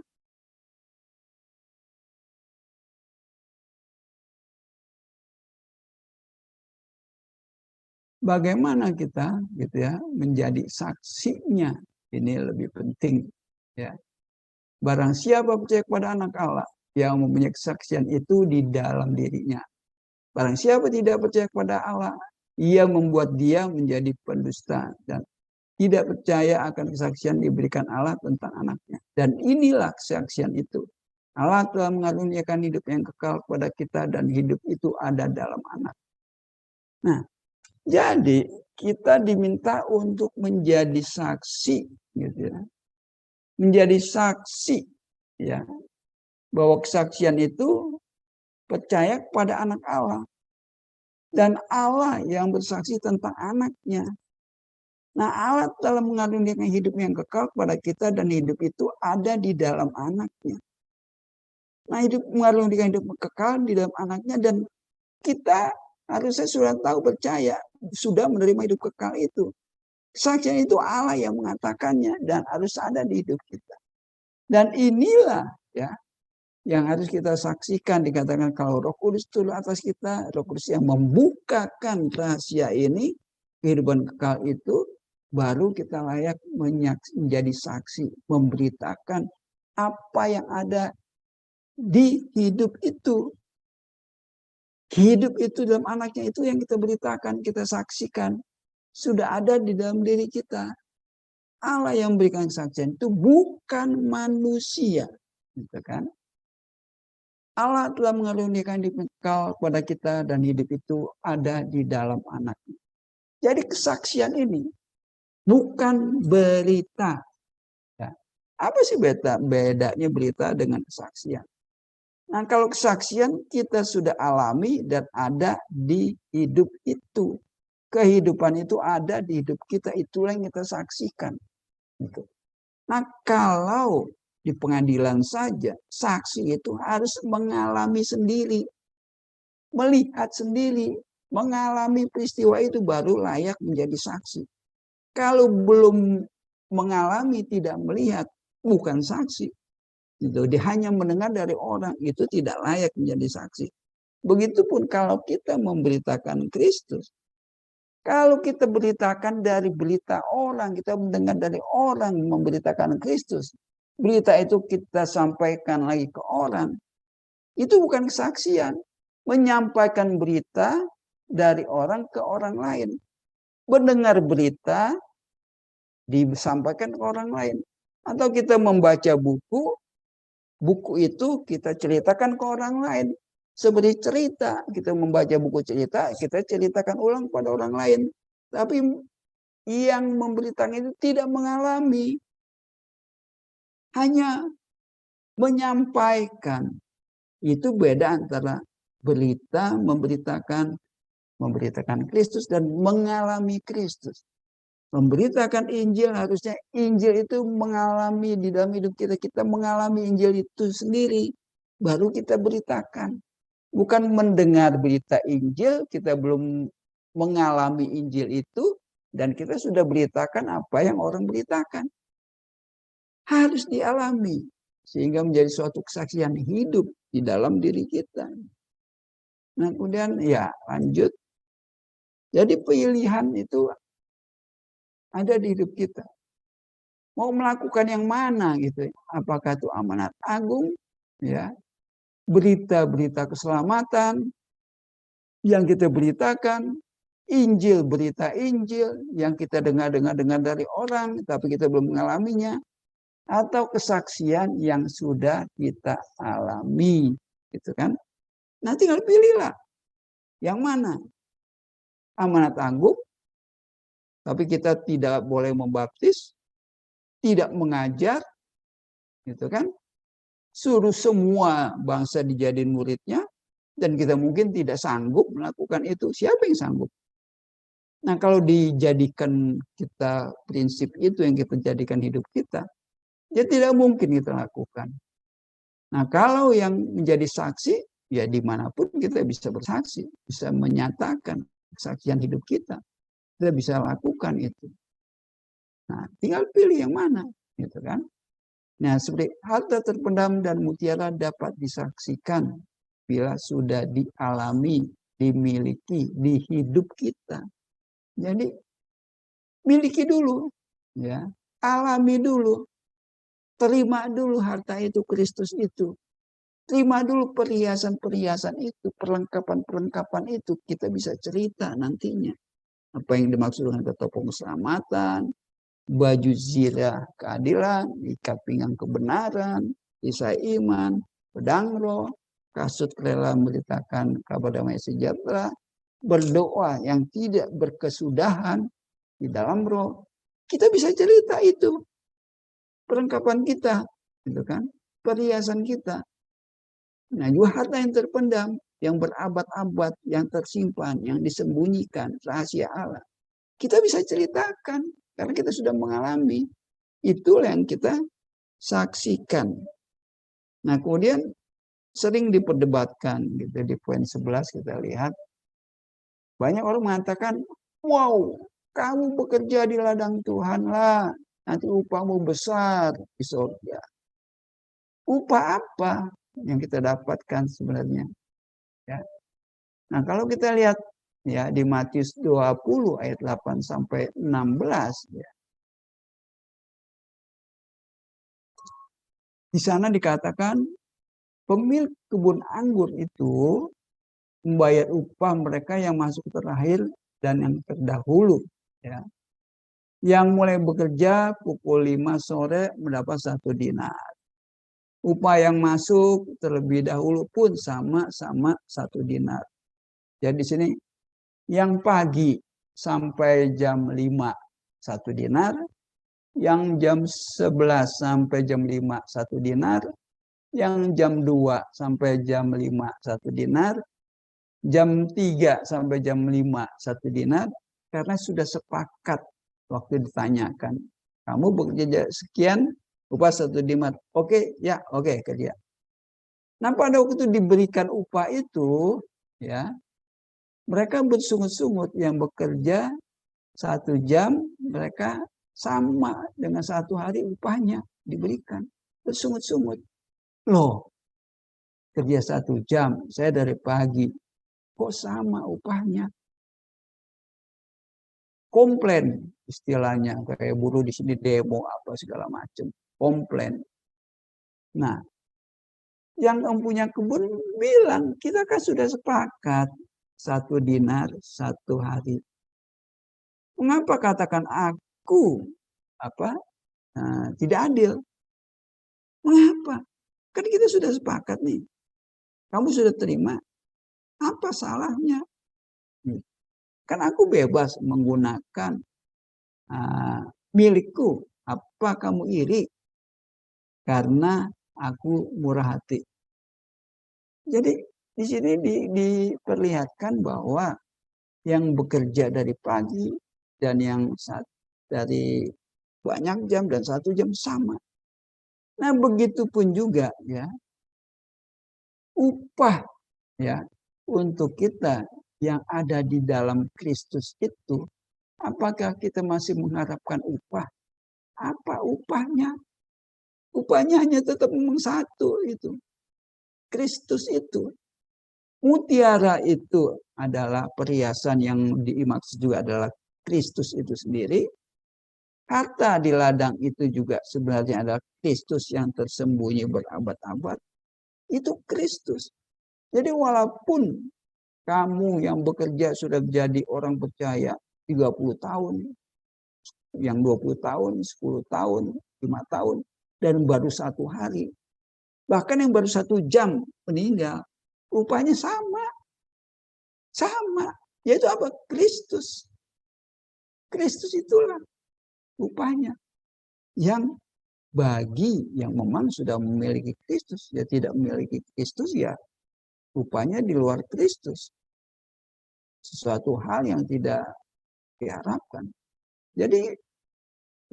Speaker 1: Bagaimana kita gitu ya menjadi saksinya, ini lebih penting ya. Barang siapa percaya kepada anak Allah yang mempunyai kesaksian itu di dalam dirinya. Barang siapa tidak percaya kepada Allah, ia membuat dia menjadi pendusta dan tidak percaya akan kesaksian diberikan Allah tentang anaknya. Dan inilah kesaksian itu. Allah telah mengaruniakan hidup yang kekal kepada kita dan hidup itu ada dalam anak. Nah, jadi kita diminta untuk menjadi saksi, gitu ya. Menjadi saksi, ya, bahwa kesaksian itu percaya kepada anak Allah dan Allah yang bersaksi tentang anaknya. Nah, Allah telah mengaruniakan hidup yang kekal kepada kita dan hidup itu ada di dalam anaknya. Nah, mengaruniakan hidup kekal di dalam anaknya dan kita harusnya sudah tahu percaya sudah menerima hidup kekal itu. Kesaksian itu Allah yang mengatakannya dan harus ada di hidup kita. Dan inilah ya yang harus kita saksikan, dikatakan kalau Roh Kudus turun atas kita, Roh Kudus yang membukakan rahasia ini, kehidupan kekal itu, baru kita layak menjadi saksi, memberitakan apa yang ada di hidup itu. Hidup itu dalam anaknya itu yang kita beritakan, kita saksikan. Sudah ada di dalam diri kita. Allah yang memberikan kesaksian itu bukan manusia. Gitu kan? Allah telah mengaruniakan hidup kekal kepada kita dan hidup itu ada di dalam anaknya. Jadi kesaksian ini bukan berita. Ya. Apa sih bedanya berita dengan kesaksian? Nah, kalau kesaksian kita sudah alami dan ada di hidup itu. Kehidupan itu ada di hidup kita, itulah yang kita saksikan. Gitu. Nah, kalau di pengadilan saja, saksi itu harus mengalami sendiri, melihat sendiri, mengalami peristiwa itu baru layak menjadi saksi. Kalau belum mengalami, tidak melihat, bukan saksi. Gitu. Dia hanya mendengar dari orang, itu tidak layak menjadi saksi. Begitupun kalau kita memberitakan Kristus. Kalau kita beritakan dari berita orang, kita mendengar dari orang memberitakan Kristus. Berita itu kita sampaikan lagi ke orang. Itu bukan kesaksian. Menyampaikan berita dari orang ke orang lain. Mendengar berita disampaikan ke orang lain. Atau kita membaca buku, buku itu kita ceritakan ke orang lain. Seperti cerita, kita membaca buku cerita, kita ceritakan ulang pada orang lain. Tapi yang memberitakan itu tidak mengalami. Hanya menyampaikan. Itu beda antara berita, memberitakan Kristus dan mengalami Kristus. Memberitakan Injil, harusnya Injil itu mengalami di dalam hidup kita. Kita mengalami Injil itu sendiri. Baru kita beritakan. Bukan mendengar berita Injil, kita belum mengalami Injil itu, dan kita sudah beritakan apa yang orang beritakan. Harus dialami. Sehingga menjadi suatu kesaksian hidup di dalam diri kita. Nah, kemudian ya lanjut. Jadi pilihan itu ada di hidup kita. Mau melakukan yang mana gitu. Apakah itu amanat agung, ya, berita-berita keselamatan yang kita beritakan, Injil, berita Injil yang kita dengar dari orang tapi kita belum mengalaminya, atau kesaksian yang sudah kita alami, gitu kan? Nah, tinggal pilihlah yang mana. Amanat agung, tapi kita tidak boleh membaptis, tidak mengajar, gitu kan? Suruh semua bangsa dijadiin muridnya, dan kita mungkin tidak sanggup melakukan itu. Siapa yang sanggup? Nah, kalau dijadikan kita prinsip itu yang kita jadikan hidup kita, ya tidak mungkin kita lakukan. Nah, kalau yang menjadi saksi, ya dimanapun kita bisa bersaksi, bisa menyatakan kesaksian hidup kita. Kita bisa lakukan itu. Nah, tinggal pilih yang mana, gitu kan? Nah, seperti harta terpendam dan mutiara dapat disaksikan bila sudah dialami, dimiliki di hidup kita. Jadi miliki dulu, ya, alami dulu, terima dulu harta itu, Kristus itu. Terima dulu perhiasan-perhiasan itu, perlengkapan-perlengkapan itu, kita bisa cerita nantinya. Apa yang dimaksud dengan ketopong keselamatan, baju zirah keadilan, ikat pinggang kebenaran, kisai iman, pedang roh, kasut rela memberitakan kabar damai sejahtera, berdoa yang tidak berkesudahan di dalam roh. Kita bisa cerita itu, perlengkapan kita, gitu kan, perhiasan kita. Nah, juga harta yang terpendam, yang berabad-abad, yang tersimpan, yang disembunyikan, rahasia Allah. Kita bisa ceritakan, karena kita sudah mengalami. Itulah yang kita saksikan. Nah, kemudian sering diperdebatkan, gitu, di poin 11 kita lihat. Banyak orang mengatakan, wow, kamu bekerja di ladang Tuhan lah, nanti upahmu besar di surga. Upah apa yang kita dapatkan sebenarnya? Ya. Nah, kalau kita lihat ya di Matius 20 ayat 8 sampai 16 ya. Di sana dikatakan pemilik kebun anggur itu membayar upah mereka yang masuk terakhir dan yang terdahulu. Ya. Yang mulai bekerja pukul 5 sore mendapat 1 dinar. Upah yang masuk terlebih dahulu pun sama-sama 1 dinar. Jadi di sini yang pagi sampai jam 5 1 dinar, yang jam 11 sampai jam 5 1 dinar, yang jam 2 sampai jam 5 1 dinar, jam 3 sampai jam 5 1 dinar, karena sudah sepakat waktu ditanyakan. Kamu bekerja sekian, upah 1 dinar. Oke, ya, oke kerja. Nah, pada waktu itu diberikan upah itu, ya, mereka bersungut-sungut. Yang bekerja 1 jam, mereka sama dengan 1 hari upahnya diberikan. Bersungut-sungut. Loh, kerja 1 jam, saya dari pagi. Kok sama upahnya? Komplain istilahnya, kayak buruh di sini demo apa segala macam. Komplain. Nah, yang mempunyai kebun bilang, kita kan sudah sepakat 1 dinar 1 hari. Mengapa katakan aku tidak adil? Mengapa? Kan kita sudah sepakat nih. Kamu sudah terima. Apa salahnya? Kan aku bebas menggunakan milikku. Apa kamu iri? Karena aku murah hati. Jadi di sini diperlihatkan bahwa yang bekerja dari pagi dan yang dari banyak jam dan 1 jam sama. Nah, begitu pun juga ya upah ya untuk kita yang ada di dalam Kristus itu, apakah kita masih mengharapkan upah? Apa upahnya? Upahnya hanya tetap memang satu itu. Kristus itu. Mutiara itu adalah perhiasan yang dimaksud juga adalah Kristus itu sendiri. Harta di ladang itu juga sebenarnya adalah Kristus yang tersembunyi berabad-abad. Itu Kristus. Jadi walaupun kamu yang bekerja sudah menjadi orang percaya 30 tahun, yang 20 tahun, 10 tahun, 5 tahun, dan baru 1 hari. Bahkan yang baru 1 jam meninggal, upahnya sama. Sama. Yaitu apa? Kristus. Kristus itulah upahnya. Yang bagi yang memang sudah memiliki Kristus, ya tidak memiliki Kristus, ya upahnya di luar Kristus. Sesuatu hal yang tidak diharapkan. Jadi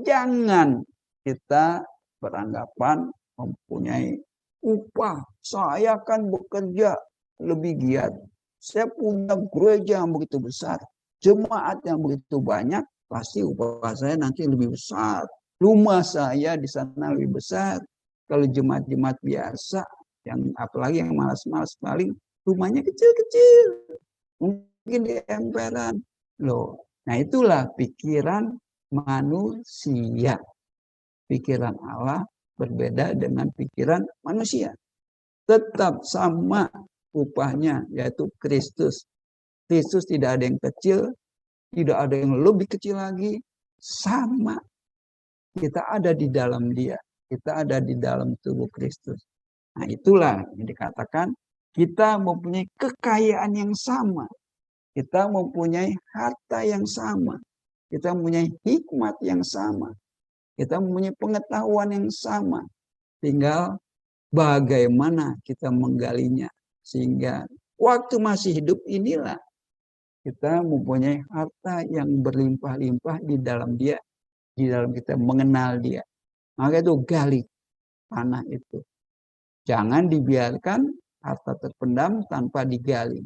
Speaker 1: jangan kita beranggapan mempunyai upah. Saya akan bekerja lebih giat. Saya punya gereja yang begitu besar. Jemaat yang begitu banyak. Pasti upah saya nanti lebih besar. Rumah saya di sana lebih besar. Kalau jemaat-jemaat biasa, yang apalagi yang malas-malas paling, rumahnya kecil-kecil. Mungkin di emperan. Loh, nah itulah pikiran manusia. Pikiran Allah berbeda dengan pikiran manusia. Tetap sama upahnya, yaitu Kristus. Kristus tidak ada yang kecil, tidak ada yang lebih kecil lagi. Sama. Kita ada di dalam dia. Kita ada di dalam tubuh Kristus. Nah, itulah yang dikatakan kita mempunyai kekayaan yang sama. Kita mempunyai harta yang sama. Kita mempunyai hikmat yang sama. Kita mempunyai pengetahuan yang sama. Tinggal bagaimana kita menggalinya. Sehingga waktu masih hidup inilah kita mempunyai harta yang berlimpah-limpah di dalam dia. Di dalam kita mengenal dia. Maka itu gali tanah itu. Jangan dibiarkan harta terpendam tanpa digali.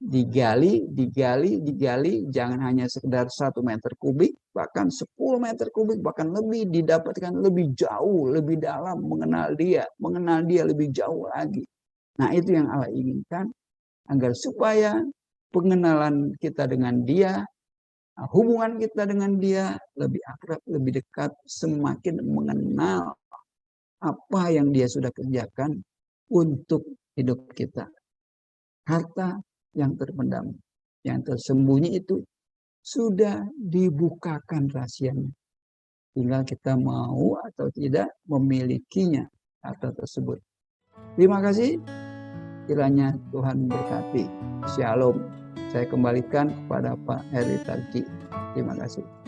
Speaker 1: Digali, jangan hanya sekedar 1 meter kubik, bahkan 10 meter kubik, bahkan lebih, didapatkan lebih jauh, lebih dalam, mengenal dia lebih jauh lagi. Nah, itu yang Allah inginkan, agar supaya pengenalan kita dengan dia, hubungan kita dengan dia lebih akrab, lebih dekat, semakin mengenal apa yang dia sudah kerjakan untuk hidup kita. Harta yang terpendam, yang tersembunyi itu sudah dibukakan rahasianya. Tinggal kita mau atau tidak memilikinya harta tersebut. Terima kasih. Kiranya Tuhan berkati. Shalom. Saya kembalikan kepada Pak Heri Tarji. Terima kasih.